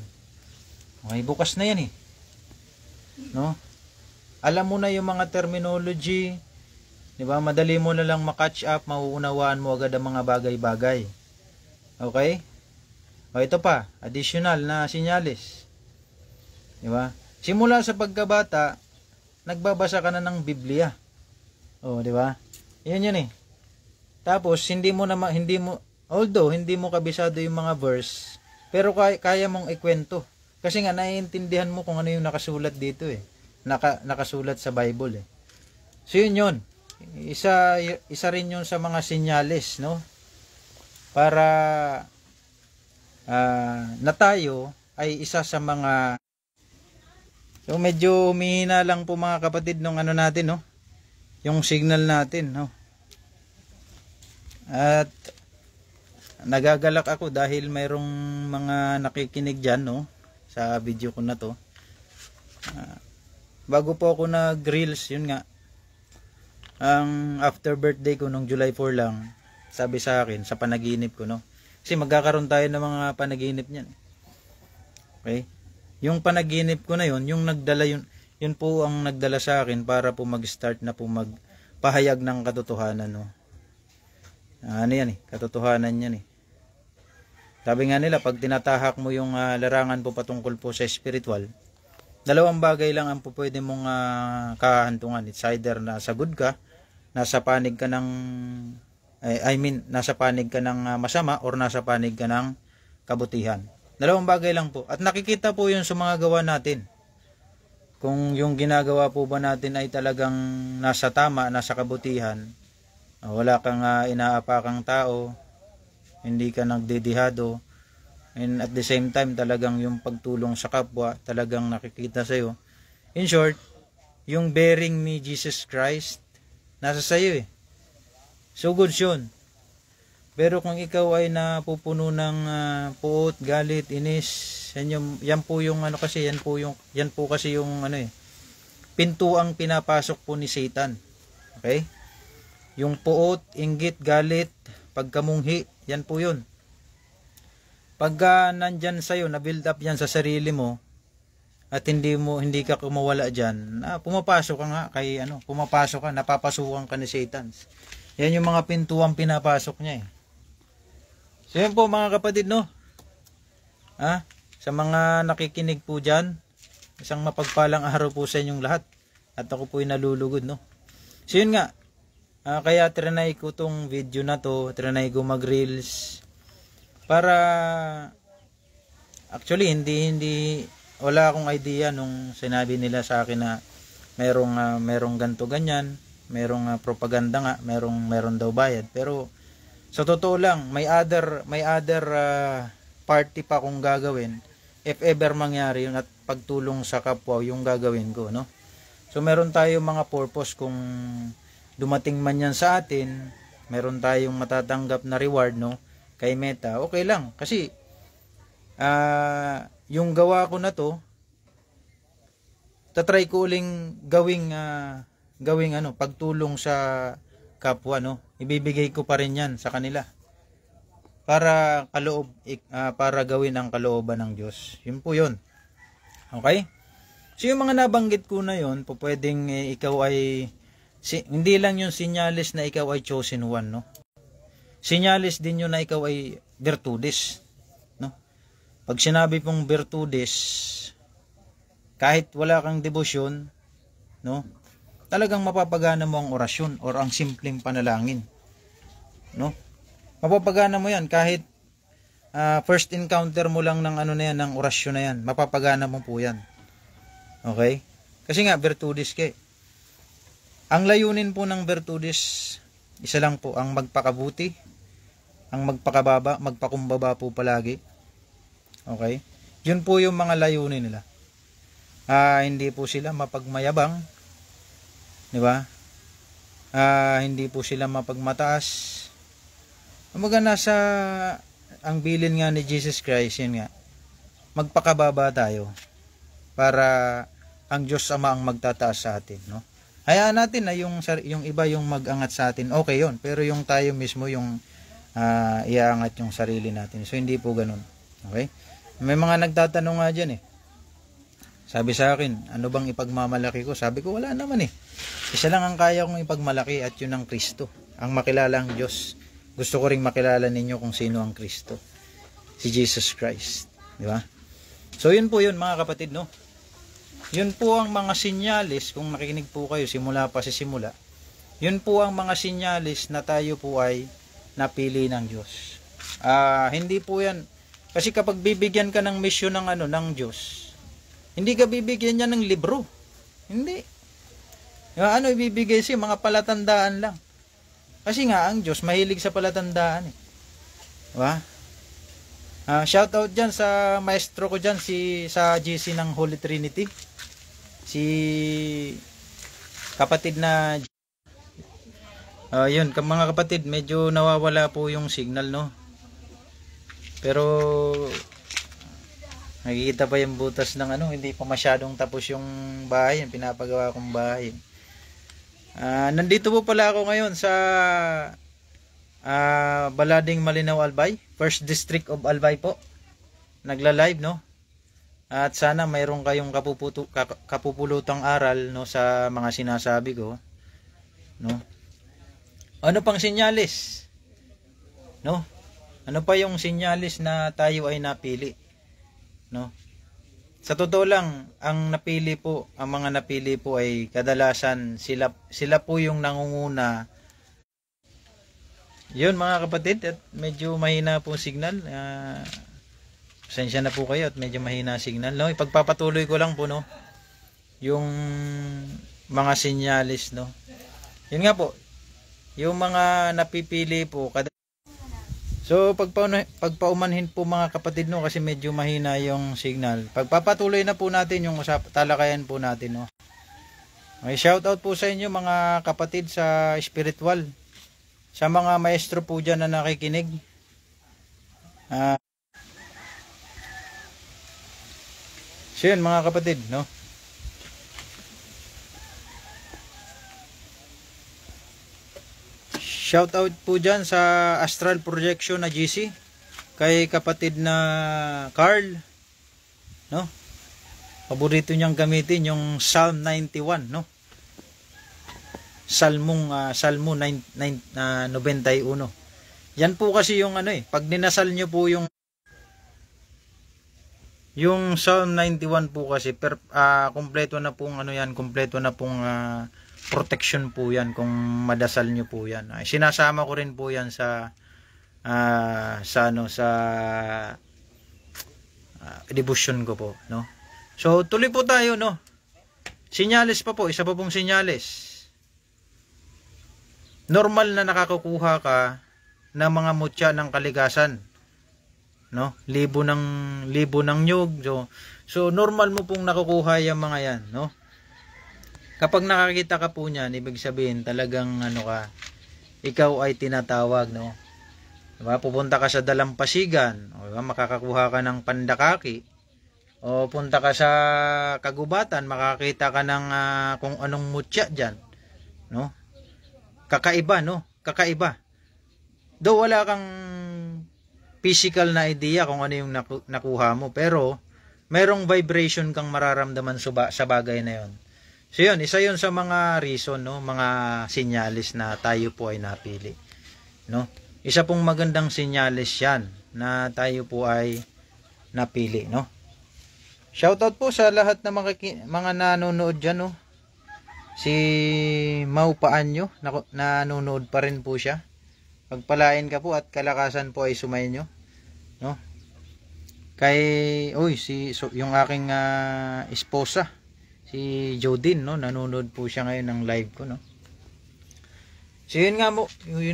Okay, bukas na yan eh. No? Alam mo na yung mga terminology, 'di ba? Madali mo na lang ma-catch up, mauunawaan mo agad ang mga bagay-bagay. Okay? O ito pa, additional na senyales. 'Di ba? Simula sa pagkabata, nagbabasa ka na ng Biblia. O, 'di ba? Yan eh. Tapos although hindi mo kabisado yung mga verse, pero kaya mong ikwento. Kasi nga naiintindihan mo kung ano yung nakasulat dito eh. Nakasulat sa Bible eh. So yun. Isa rin yun sa mga senyales, no? Para na tayo ay isa sa mga. So medyo humihina lang po mga kapatid nung natin, no? Yung signal natin, no? At nagagalak ako dahil mayroong mga nakikinig dyan, no? Sa video ko na to. Bago po ako nag-reels, yun nga, ang after birthday ko nung July 4 lang, sabi sa akin sa panaginip ko, no? Kasi magkakaroon tayo ng mga panaginip niyan. Okay? Yung panaginip ko na yun, yung nagdala yun po ang nagdala sa akin para po mag-start na po magpahayag ng katotohanan, no. Ano yan katotohanan yan Sabi nga nila, pag tinatahak mo yung larangan po patungkol po sa spiritual, dalawang bagay lang ang po pwede mong kahantungan. It's either nasa good ka, nasa panig ka ng nasa panig ka ng masama, or nasa panig ka ng kabutihan. Dalawang bagay lang po. At nakikita po yun sa mga gawa natin. Kung yung ginagawa po ba natin ay talagang nasa tama, nasa kabutihan, wala kang inaapakang tao, hindi ka nagdedihado, and at the same time talagang yung pagtulong sa kapwa talagang nakikita sa'yo. In short, yung bearing ni Jesus Christ nasa sa'yo So good yun. Pero kung ikaw ay napupuno ng puot, galit, inis, yan po yung pintuang pinapasok po ni Satan. Okay? Yung puot, inggit, galit, pagkamunghi, yan po yun. Pagka nandyan sa'yo, na-build up yan sa sarili mo, at hindi ka kumawala dyan, pumapasok ka nga napapasukan ka ni Satan. Yan yung mga pintuang pinapasok niya So yan po mga kapatid, no? Sa mga nakikinig po dyan, isang mapagpalang araw po sa inyong lahat. At ako po'y nalulugod, no? So yun nga, kaya trinay ko tong video na to, trinay ko mag-reels, para, actually, wala akong idea nung sinabi nila sa akin na merong ganto ganyan, merong propaganda nga, meron daw bayad. Pero, sa totoo lang, may other party pa kung gagawin if ever mangyari yun, at pagtulong sa kapwa yung gagawin ko, no? So meron tayong mga purpose. Kung dumating man yan sa atin, meron tayong matatanggap na reward, no, kay Meta, okay lang, kasi yung gawa ko na to, tatry ko uling gawing pagtulong sa kapwa, no. Ibibigay ko pa rin yan sa kanila para gawin ang kalooban ng Diyos. Yun po yun. Okay? So yung mga nabanggit ko na yun, po pwedeng ikaw ay hindi lang yung sinyalis na ikaw ay chosen one, no. Sinyalis din yun na ikaw ay virtudes, no. Pag sinabi pong virtudes, kahit wala kang debosyon, no, talagang mapapagana mo ang orasyon or ang simpleng panalangin, no. Mapapagana mo yan kahit first encounter mo lang ng ng orasyon na yan, mapapagana mo po yan. Okay? Kasi nga virtudes ang layunin po ng virtudes, isa lang po, ang magpakabuti, ang magpakababa, magpakumbaba po palagi. Okay? Yun po yung mga layunin nila. Hindi po sila mapagmayabang, di ba? Hindi po sila mapagmataas. Kumbaga ang bilin nga ni Jesus Christ, yun nga, magpakababa tayo para ang Diyos Ama ang magtataas sa atin, no? Hayaan natin na yung iba yung mag-angat sa atin, okay yun, pero yung tayo mismo yung iaangat yung sarili natin. So hindi po ganun. Okay? May mga nagtatanong nga dyan sabi sa akin, ano bang ipagmamalaki ko? Sabi ko, wala naman isa lang ang kaya kong ipagmalaki, at yun ang Kristo, ang makilala ang Diyos. Gusto ko ring makilala ninyo kung sino ang Kristo, si Jesus Christ, di ba? So yun po yun mga kapatid, no. Yun po ang mga sinyalis, kung makikinig po kayo simula pa sa simula, yun po ang mga sinyalis na tayo po ay napili ng Diyos. Hindi po yan, kasi kapag bibigyan ka ng misyon ng Diyos, hindi ka bibigyan niya ng libro, hindi. Ibibigay siya, mga palatandaan lang. Kasi nga, ang Diyos mahilig sa palatandaan Diba? Shout out dyan sa maestro ko dyan, sa GC ng Holy Trinity. Si kapatid na yun, mga kapatid, medyo nawawala po yung signal, no? Pero nakikita pa yung butas ng hindi pa masyadong tapos yung bahay, yung pinapagawa kong bahay. Nandito po pala ako ngayon sa Balading, Malinaw, Albay, 1st District of Albay po. Nagla-live, no? At sana mayroon kayong kapupulutang aral, no, sa mga sinasabi ko, no. Ano pang sinyalis, no? Ano pa yung sinyalis na tayo ay napili, no? Sa totoo lang, ang mga napili po ay kadalasan sila po yung nangunguna. Yun mga kapatid, at medyo mahina po signal. Pasensya na po kayo at medyo mahina signal, no? Ipagpapatuloy ko lang po, no, yung mga sinyalis, no. Yun nga po, yung mga napipili po. So pagpaumanhin po mga kapatid, no, kasi medyo mahina yung signal. Pagpapatuloy na po natin yung talakayan po natin, no. May shout out po sa inyo mga kapatid sa spiritual, sa mga maestro po dyan na nakikinig. So yun mga kapatid, no. Shout out po dyan sa astral projection na GC, kay kapatid na Carl, no. Paborito niyang gamitin yung Psalm 91, no. Salmo 91. Yan po kasi yung ano pag ninasal nyo po yung Psalm 91 po kasi kompleto na pong kompleto na pong protection po yan kung madasal nyo po yan. Sinasama ko rin po yan sa devotion ko po, no. So tuloy po tayo, no. Sinyalis pa po, isa pa pong sinyalis. Normal na nakakakuha ka ng mga mutya ng kaligasan, no. Libo ng nyug. So normal mo pong nakukuha yung mga yan, no. Kapag nakakita ka po niyan, ibig sabihin talagang ikaw ay tinatawag, no. Diba? Pupunta ka sa dalampasigan, o diba? Makakakuha ka ng pandakaki, o punta ka sa kagubatan, makakita ka ng kung anong mutya dyan, no. Kakaiba, no? Kakaiba. Though wala kang physical na idea kung ano yung nakuha mo, pero merong vibration kang mararamdaman sa bagay na yon. So yun, isa yun sa mga reason, no? Mga sinyalis na tayo po ay napili, no? Isa pong magandang sinyalis yan na tayo po ay napili, no? Shoutout po sa lahat ng mga nanonood dyan, no? Si Mau Paanyo, nanonood pa rin po siya. Pagpalain ka po at kalakasan po ay sumainyo, no? Yung aking esposa, si Jodine, no, nanonood po siya ngayon ng live ko, no. So yun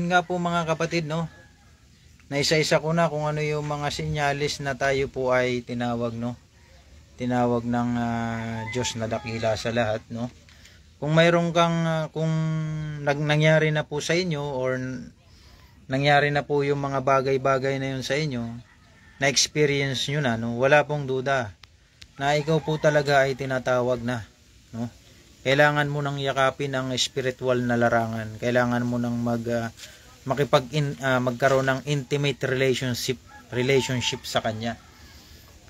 nga po mga kapatid, no. Naisa-isa ko na kung ano yung mga sinyalis na tayo po ay tinawag, no. Tinawag ng Diyos na dakila sa lahat, no. Kung mayroon kang kung nangyari na po sa inyo or nangyari na po yung mga bagay-bagay na yun sa inyo, na experience nyo na, no, wala pong duda na ikaw po talaga ay tinatawag na, no. Kailangan mo nang yakapin ang spiritual na larangan. Kailangan mo nang magkaroon ng intimate relationship sa kanya.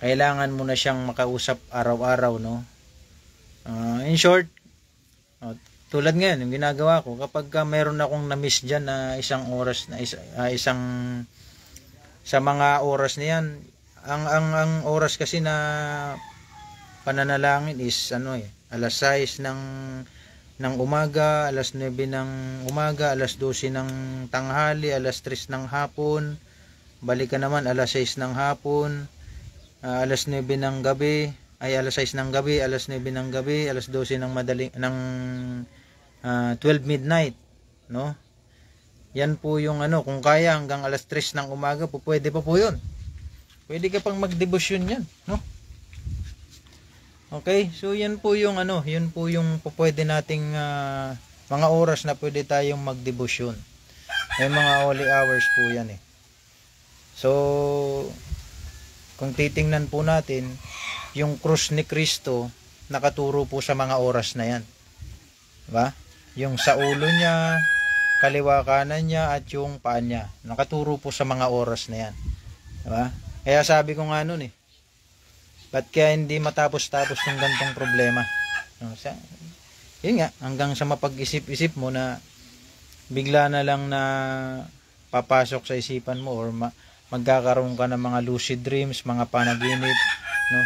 Kailangan mo na siyang makausap araw-araw, no. In short, tulad ngayon yung ginagawa ko, kapag meron akong na-miss dyan na isang oras na sa mga oras na yan, ang oras kasi na pananalangin is alas 6 ng umaga, alas 9 ng umaga, alas 12 ng tanghali, alas 3 ng hapon, balik ka naman alas 6 ng hapon, alas 9 ng gabi, alas 6 ng gabi, alas 9 ng gabi, alas 12 ng 12 midnight, no. Yan po yung kung kaya hanggang alas 3 ng umaga po, pwede pa po yun. Pwede ka pang magdebosyon yan, no. Okay, so yan po yung yun po yung pwede nating mga oras na pwede tayong magdebosyon. May mga holy hours po yan eh. So kung titingnan po natin, yung krus ni Kristo nakaturo po sa mga oras na yan. Diba? Yung sa ulo niya, kaliwa kanan niya, at yung paa niya, nakaturo po sa mga oras na yan. Diba? Kaya sabi ko nga nun Ba't kaya hindi matapos-tapos yung gantong problema? No, yun nga, hanggang sa mapag-isip-isip mo na bigla na lang na papasok sa isipan mo or magkakaroon ka ng mga lucid dreams, mga panaginip, no?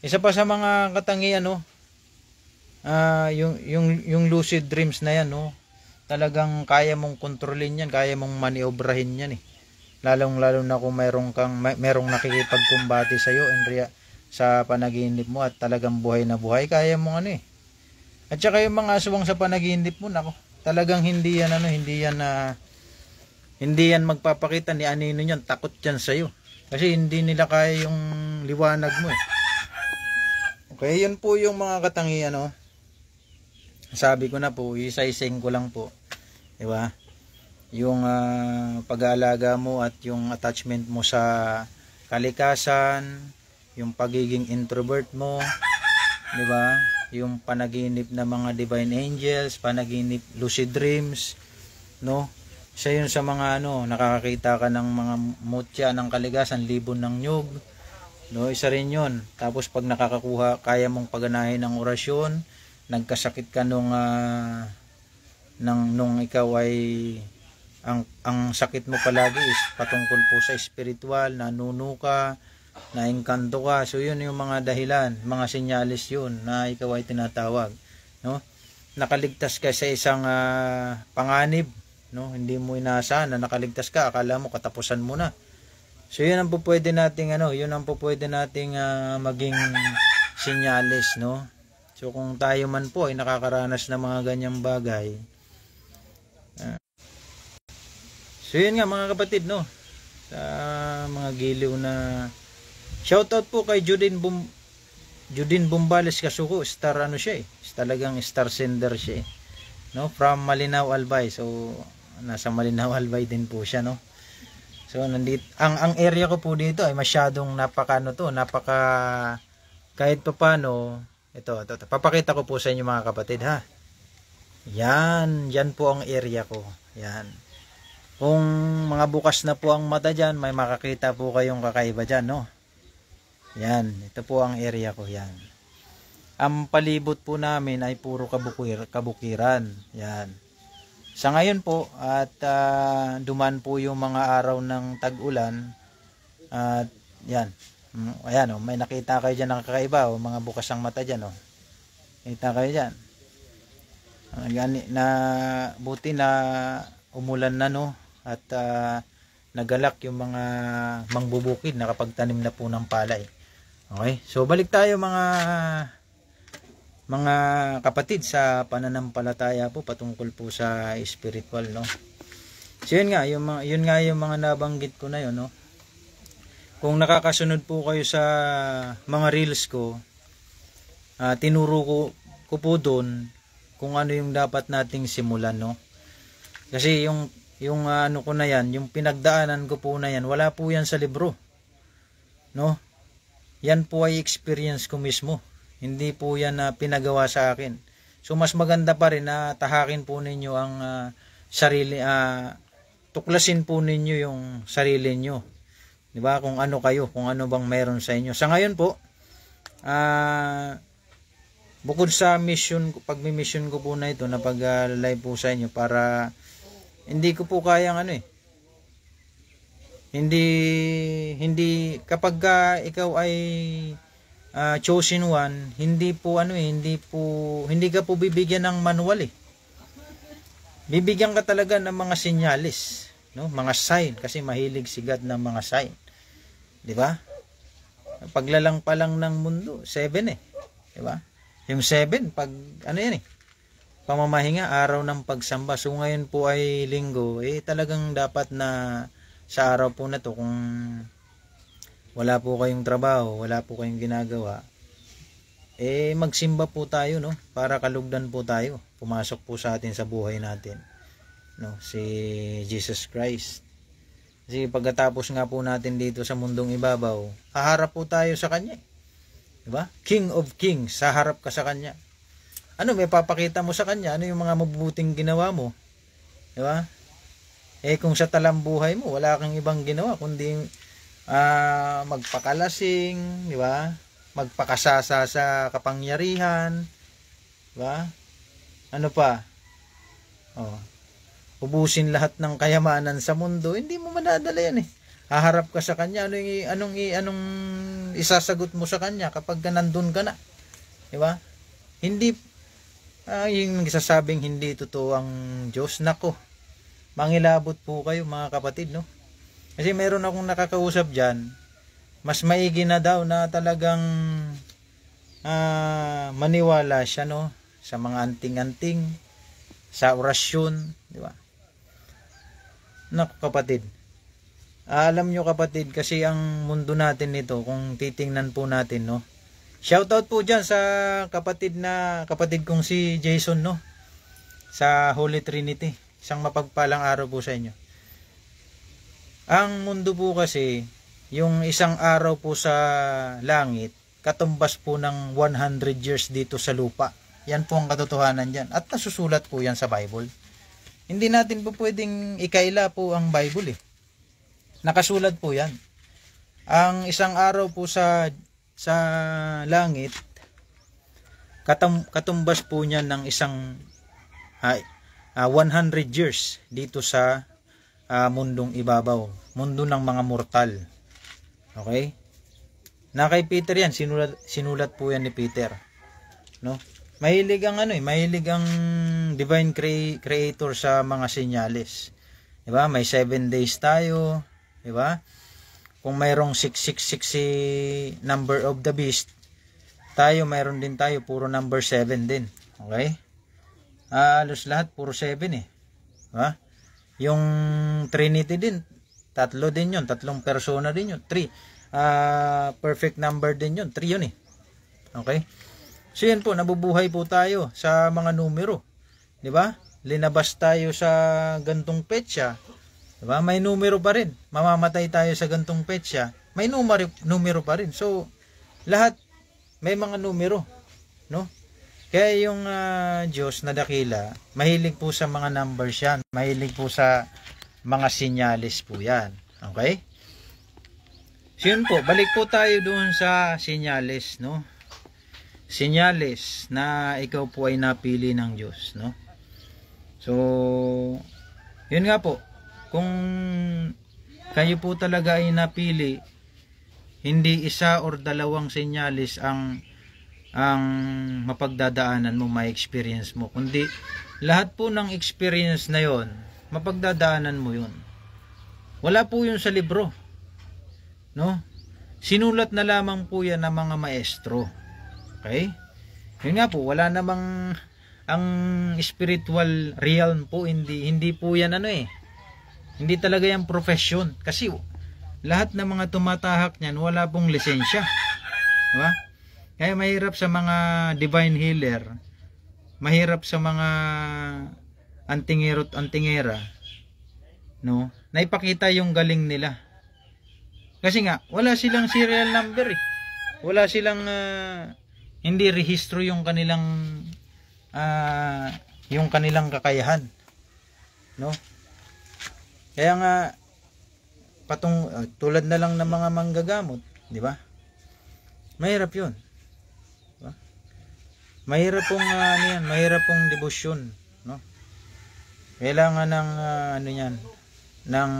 Isa pa sa mga katangian, no, yung lucid dreams na yan, no, talagang kaya mong kontrolin yan, kaya mong maniobrahin yan eh. Lalong-lalo na kung merong nakikipagkumbati sa iyo sa panaginip mo at talagang buhay na buhay, kaya mong ano eh. At saka yung mga aswang sa panaginip mo, nako, talagang hindi yan magpapakita ni anino yan, takot yan sa iyo. Kasi hindi nila kaya yung liwanag mo eh. Okay, yun po yung mga katangian, no. Sabi ko na po, isa-ising ko lang po. Di ba? Yung pag-aalaga mo at yung attachment mo sa kalikasan, yung pagiging introvert mo, di ba? Yung panaginip na mga divine angels, panaginip lucid dreams, no? Isa yun sa mga nakakakita ka ng mga mutya ng kalikasan, libon ng nyug, no? Isa rin yun. Tapos pag nakakakuha, kaya mong paganahin ng orasyon, nagkasakit ka nung ikaw ay ang sakit mo palagi is patungkol po sa spiritual, nanuno ka, naengkanto ka. So yun yung mga dahilan, mga senyales yun na ikaw ay tinatawag, no? Nakaligtas ka sa isang panganib, no? Hindi mo inaasahan na nakaligtas ka, akala mo katapusan mo na. So yun ang pupwede nating maging senyales, no? So kung tayo man po ay nakakaranas ng mga ganyang bagay, so yun nga mga kapatid, no, sa mga giliw na shoutout po kay Judin Bumbales Kasuko, star siya eh, talagang star sender siya eh, no, from Malinaw Albay. So nasa Malinaw Albay din po siya, no. So nandito ang area ko po dito ay masyadong kahit pa paano ito, papakita ko po sa inyo mga kapatid, ha. Yan po ang area ko. Yan. Kung mga bukas na po ang mata dyan, may makakita po kayong kakaiba dyan, no? Yan, ito po ang area ko, yan. Ang palibot po namin ay puro kabukiran. Yan. Sa ngayon po, at duman po yung mga araw ng tag-ulan, at yan. Ayan, may nakita kayo dyan ng kakaiba, mga bukas ang mata dyan, Nakita kayo dyan. Buti na umulan na, no? At nagalak yung mga mangbubukid, nakapagtanim na po ng palay. Okay, so balik tayo mga kapatid sa pananampalataya po patungkol po sa spiritual, no. So yun nga yung mga nabanggit ko na yun, no. Kung nakakasunod po kayo sa mga reels ko, tinuro ko po doon kung ano yung dapat nating simulan, no. Kasi yung ko na yan, yung pinagdaanan ko po na yan, wala po yan sa libro, no. Yan po ay experience ko mismo, hindi po yan na pinagawa sa akin. So mas maganda pa rin na tahakin po ninyo ang sarili, tuklasin po ninyo yung sarili nyo, di ba, kung ano kayo, kung ano bang meron sa inyo. Sa ngayon po, bukod sa mission, pagmi-mission ko po na ito na pag-live po sa inyo, para hindi ko po kayang hindi kapag ikaw ay chosen one, hindi ka po bibigyan ng manual eh. Bibigyan ka talaga ng mga senyales, no, mga sign, kasi mahilig si God ng mga sign, di ba? Paglalang pa lang ng mundo, 7 eh, di ba? Yung 7 pag yan eh, pamamahinga, araw ng pagsamba. So ngayon po ay linggo, talagang dapat na sa araw po na to, kung wala po kayong trabaho, wala po kayong ginagawa, magsimba po tayo, no, para kalugdan po tayo, pumasok po sa atin sa buhay natin, no, si Jesus Christ. Kasi pagkatapos nga po natin dito sa mundong ibabaw, haharap po tayo sa kanya, diba? King of Kings, saharap ka sa kanya. Ano may papakita mo sa kanya? Ano yung mga mabubuting ginawa mo, diba? Kung sa talambuhay mo wala kang ibang ginawa kundi magpakalasing, di ba? magpakasasa sa kapangyarihan, diba? Ano pa? Oh, ubusin lahat ng kayamanan sa mundo, hindi mo madadala yan eh. Haharap ka sa kanya, anong isasagot mo sa kanya kapag nandun ka na, diba? Hindi yung sasabing hindi totoo ang Diyos, nako, mangilabot po kayo mga kapatid, no? Kasi meron akong nakakausap dyan, mas maigi na daw na talagang maniwala siya, no, sa mga anting-anting, sa orasyon, di ba? Naku kapatid, alam nyo kapatid, kasi ang mundo natin nito, kung titingnan po natin, no, shoutout po dyan sa kapatid kong si Jason, no, sa Holy Trinity. Isang mapagpalang araw po sa inyo. Ang mundo po kasi, yung isang araw po sa langit, katumbas po ng 100 years dito sa lupa. Yan po ang katotohanan dyan. At nasusulat po yan sa Bible. Hindi natin po pwedeng ikaila po ang Bible eh. Nakasulat po yan. Ang isang araw po sa langit, katumbas po niya ng isang 100 years dito sa mundong ibabaw, mundo ng mga mortal. Okay? Na kay Peter yan, sinulat po yan ni Peter. No? Mahilig ang divine creator sa mga senyales. 'Di ba? May 7 days tayo, 'di ba? Kung mayroong 666 number of the beast, mayroon din tayo puro number 7 din. Okay? Halos lahat puro 7 eh. Diba? Yung Trinity din, tatlo din yun, tatlong persona din yun, 3. Perfect number din yun, 3 yun eh. Okay? So yan po, nabubuhay po tayo sa mga numero. 'Di ba? Linabas tayo sa gantong petsa. 'Di ba? May numero pa rin. Mamamatay tayo sa gantong petsa, may numero pa rin. So lahat may mga numero, no? Kaya yung Diyos na dakila, mahilig po sa mga numbers yan. Mahilig po sa mga senyales po yan. Okay? So yun po, balik po tayo doon sa senyales, no? Senyales na ikaw po ay napili ng Diyos, no? So, yun nga po. Kung kayo po talaga ay napili, hindi isa or dalawang senyales ang mapagdadaanan mo, may experience mo, kundi lahat po ng experience na yon, mapagdadaanan mo yun. Wala po yun sa libro, no? Sinulat na lamang po yan ng mga maestro. Okay? Yun nga po, wala namang ang spiritual realm po, hindi po yan hindi talaga yan profession, kasi lahat ng mga tumatahak niyan wala pong lisensya, diba? Kaya mahirap sa mga divine healer, mahirap sa mga antingero at antingera, no, na ipakita yung galing nila. Kasi nga, wala silang serial number eh. Wala silang, hindi rehistro yung kanilang kakayahan. No? Kaya nga, tulad na lang ng mga manggagamot, di ba? Mahirap yun. Diba? Mahirap pong, mahirap pong debosyon. No? Kailangan ng, ng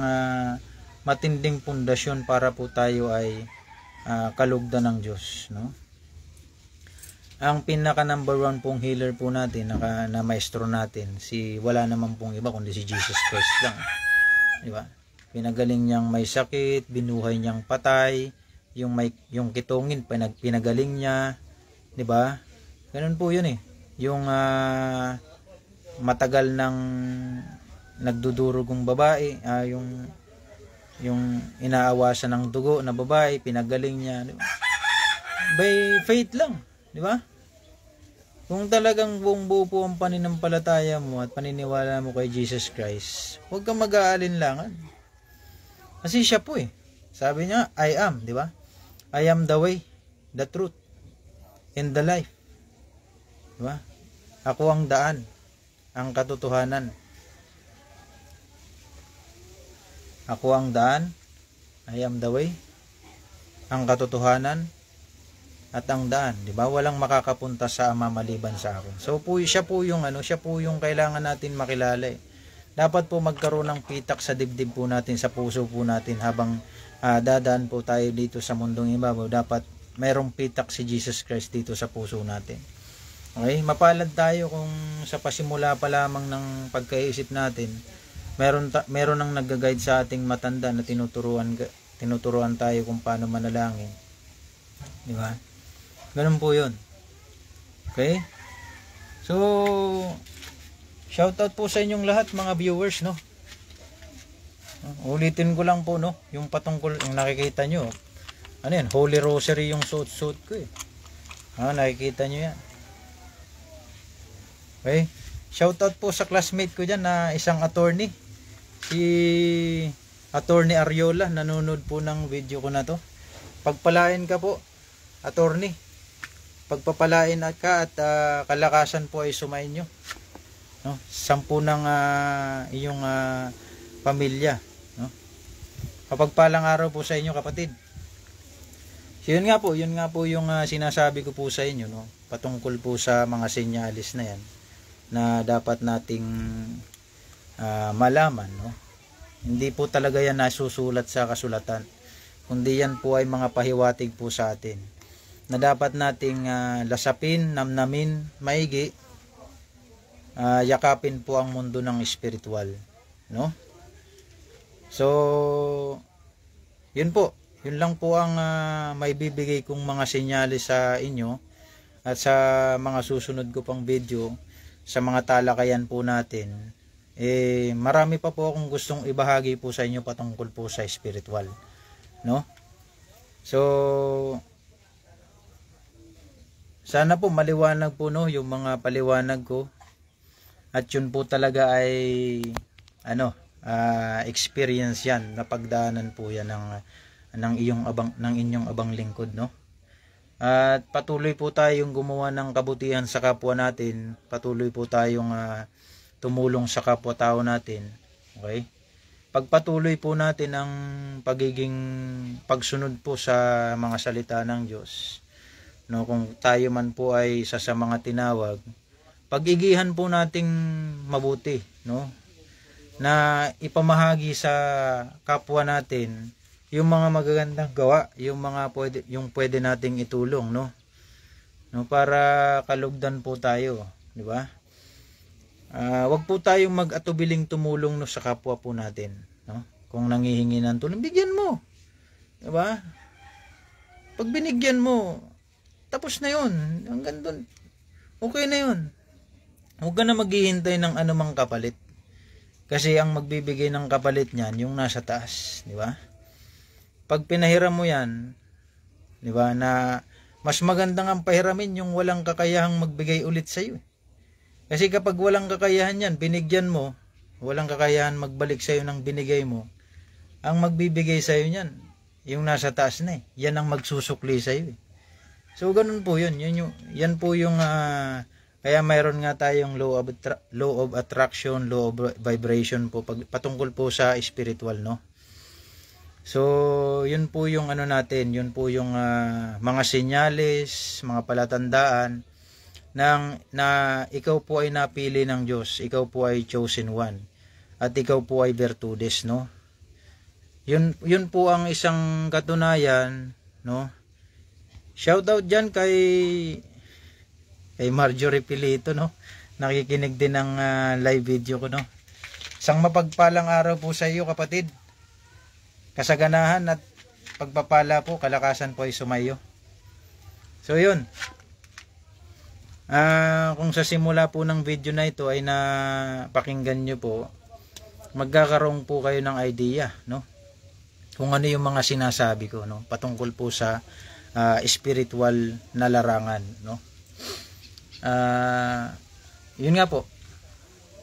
matinding pundasyon para po tayo ay kalugdan ng Diyos, no? Ang pinaka number 1 pong healer po natin na maestro natin, wala naman pong iba kundi si Jesus Christ lang, di ba? Pinagaling niyang may sakit, binuhay niyang patay, yung kitungin pinagaling niya, di ba? Ganun po 'yun eh. Yung matagal nang nagdudurugong babae, yung inaawasan ng dugo na babae, pinagaling niya, di ba? By faith lang, di ba? Kung talagang buong buo po ang paninampalataya mo at paniniwala mo kay Jesus Christ, huwag kang mag-aalinlangan. Kasi siya po eh. Sabi niya, I am, di ba? I am the way, the truth, and the life. Di ba? Ako ang daan, ang katotohanan. Ako ang daan, I am the way, ang katotohanan, at ang daan, di ba? Walang makakapunta sa Ama maliban sa akin. So siya po yung kailangan natin makilala eh. Dapat po magkaroon ng pitak sa dibdib po natin, sa puso po natin habang dadaan po tayo dito sa mundong ibabaw. Dapat mayroong pitak si Jesus Christ dito sa puso natin. Okay? Mapalad tayo kung sa pasimula pa lamang ng pagkaisip natin, meron nang nag-guide sa ating matanda na tinuturuan tayo kung paano manalangin. Di ba? Ganun po 'yun. Okay? So, shoutout po sa inyong lahat mga viewers, no? Ulitin ko lang po, no? Yung patungkol, yung nakikita nyo. Ano yan? Holy Rosary yung suot-suot ko eh. Nakikita nyo yan. Okay? Shoutout po sa classmate ko dyan na isang attorney. Si Attorney Ariola. Nanonood po ng video ko na to. Pagpalain ka po, attorney. Pagpapalain ka at kalakasan po ay sumainyo. No? 10 ng iyong pamilya, no? Kapagpalang araw po sa inyo, kapatid. So, yun nga po yung sinasabi ko po sa inyo, no? Patungkol po sa mga senyalis na yan na dapat nating malaman, no? Hindi po talaga yan nasusulat sa kasulatan, kundi yan po ay mga pahiwatig po sa atin na dapat nating lasapin, namnamin, maigi, yakapin po ang mundo ng espiritual, no? So, yun po. Yun lang po ang may bibigay kong mga senyales sa inyo at sa mga susunod ko pang video sa mga talakayan po natin. Marami pa po akong gustong ibahagi po sa inyo patungkol po sa espiritual, no? So, sana po maliwanag po, no, yung mga paliwanag ko. At yun po talaga ay experience yan, napagdaanan po yan ng inyong abang lingkod, no? At patuloy po tayong gumawa ng kabutihan sa kapwa natin. Patuloy po tayong tumulong sa kapwa-tao natin. Okay? Pagpatuloy po natin ang pagsunod po sa mga salita ng Diyos. No, kung tayo man po ay isa sa mga tinawag, pag-igihan po nating mabuti, no? Na ipamahagi sa kapwa natin yung mga magagandang gawa, yung pwede nating itulong, no? No, para kalugdan po tayo, di ba? Wag po tayong mag-atubiling tumulong, no, sa kapwa po natin, no? Kung nanghihingi ng tulong, bigyan mo. Di ba? Pag binigyan mo, tapos na 'yon. Hanggang doon. Okay na 'yon. Huwag ka na maghihintay ng anumang kapalit. Kasi ang magbibigay ng kapalit niyan, yung nasa taas, di ba? Pag pinahiram mo yan, di ba, na mas magandang ang pahiramin yung walang kakayahang magbigay ulit sa iyo. Kasi kapag walang kakayahan yan, binigyan mo, walang kakayahan magbalik sa iyo ng binigay mo, ang magbibigay sa iyo niyan, yung nasa taas na eh. Yan ang magsusukli sa iyo eh. So ganun po 'yun. Yan po yung kaya mayroon nga tayong law of attraction, law of vibration po patungkol po sa spiritual, no? So, yun po yung natin, yun po yung mga senyales, mga palatandaan na ikaw po ay napili ng Diyos, ikaw po ay chosen one, at ikaw po ay virtudes, no? Yun po ang isang katunayan, no? Shoutout dyan kay Marjorie Pilito, no? Nakikinig din ng live video ko, no? Isang mapagpalang araw po sa iyo, kapatid. Kasaganahan at pagpapala po, kalakasan po ay sumayo. So yun. Kung sa simula po ng video na ito ay napakinggan nyo po, magkakaroon po kayo ng idea, no? Kung ano yung mga sinasabi ko, no? Patungkol po sa spiritual na larangan, no? Yun nga po,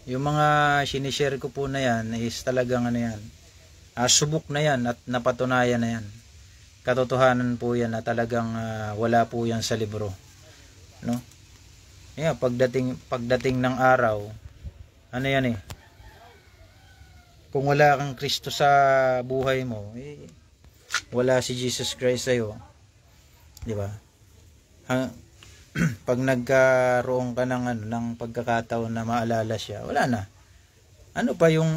yung mga sinishare ko po na yan is talagang yan, subok na yan at napatunayan na yan, katotohanan po yan na talagang wala po yan sa libro, no? Yeah, pagdating ng araw, yan kung wala kang Kristo sa buhay mo, wala si Jesus Christ sa'yo, di ba? Ha, pag nagkaroon ka ng ng pagkakataon na maalala siya, wala na. Ano pa yung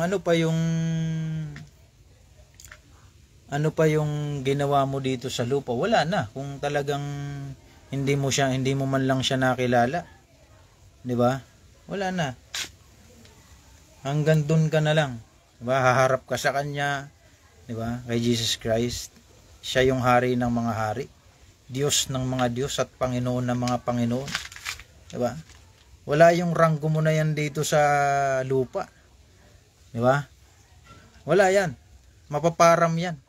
ginawa mo dito sa lupa? Wala na. Kung talagang hindi mo man lang siya nakilala. 'Di ba? Wala na. Hanggang doon ka na lang. 'Di ba? Haharap ka sa kanya, 'di ba? Kay Jesus Christ. Siya yung hari ng mga hari. Diyos ng mga Diyos at Panginoon ng mga Panginoon. 'Di ba? Wala yung ranggo mo na yan dito sa lupa. 'Di ba? Wala yan. Mapaparam yan.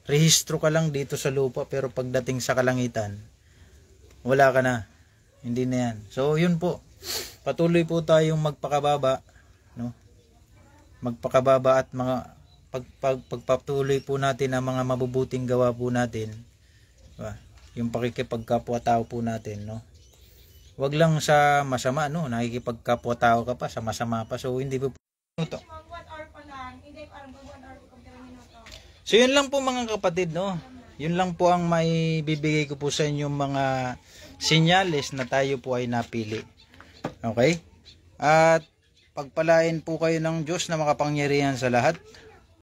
Rehistro ka lang dito sa lupa, pero pagdating sa kalangitan, wala ka na. Hindi na yan. So, yun po. Patuloy po tayong magpakababa, no? Magpakababa at pagpatuloy po natin ang mga mabubuting gawa po natin. Diba? Yung pakikipagkapwa-tao po natin, no? Wag lang sa masama, no? Nakikipagkapwa-tao ka pa sa masama pa. So, hindi po ito. So yun lang po mga kapatid, no. Yun lang po ang may bibigay ko po sa inyo mga senyales na tayo po ay napili. Okay? At pagpalain po kayo ng Diyos na makapangyarihan sa lahat.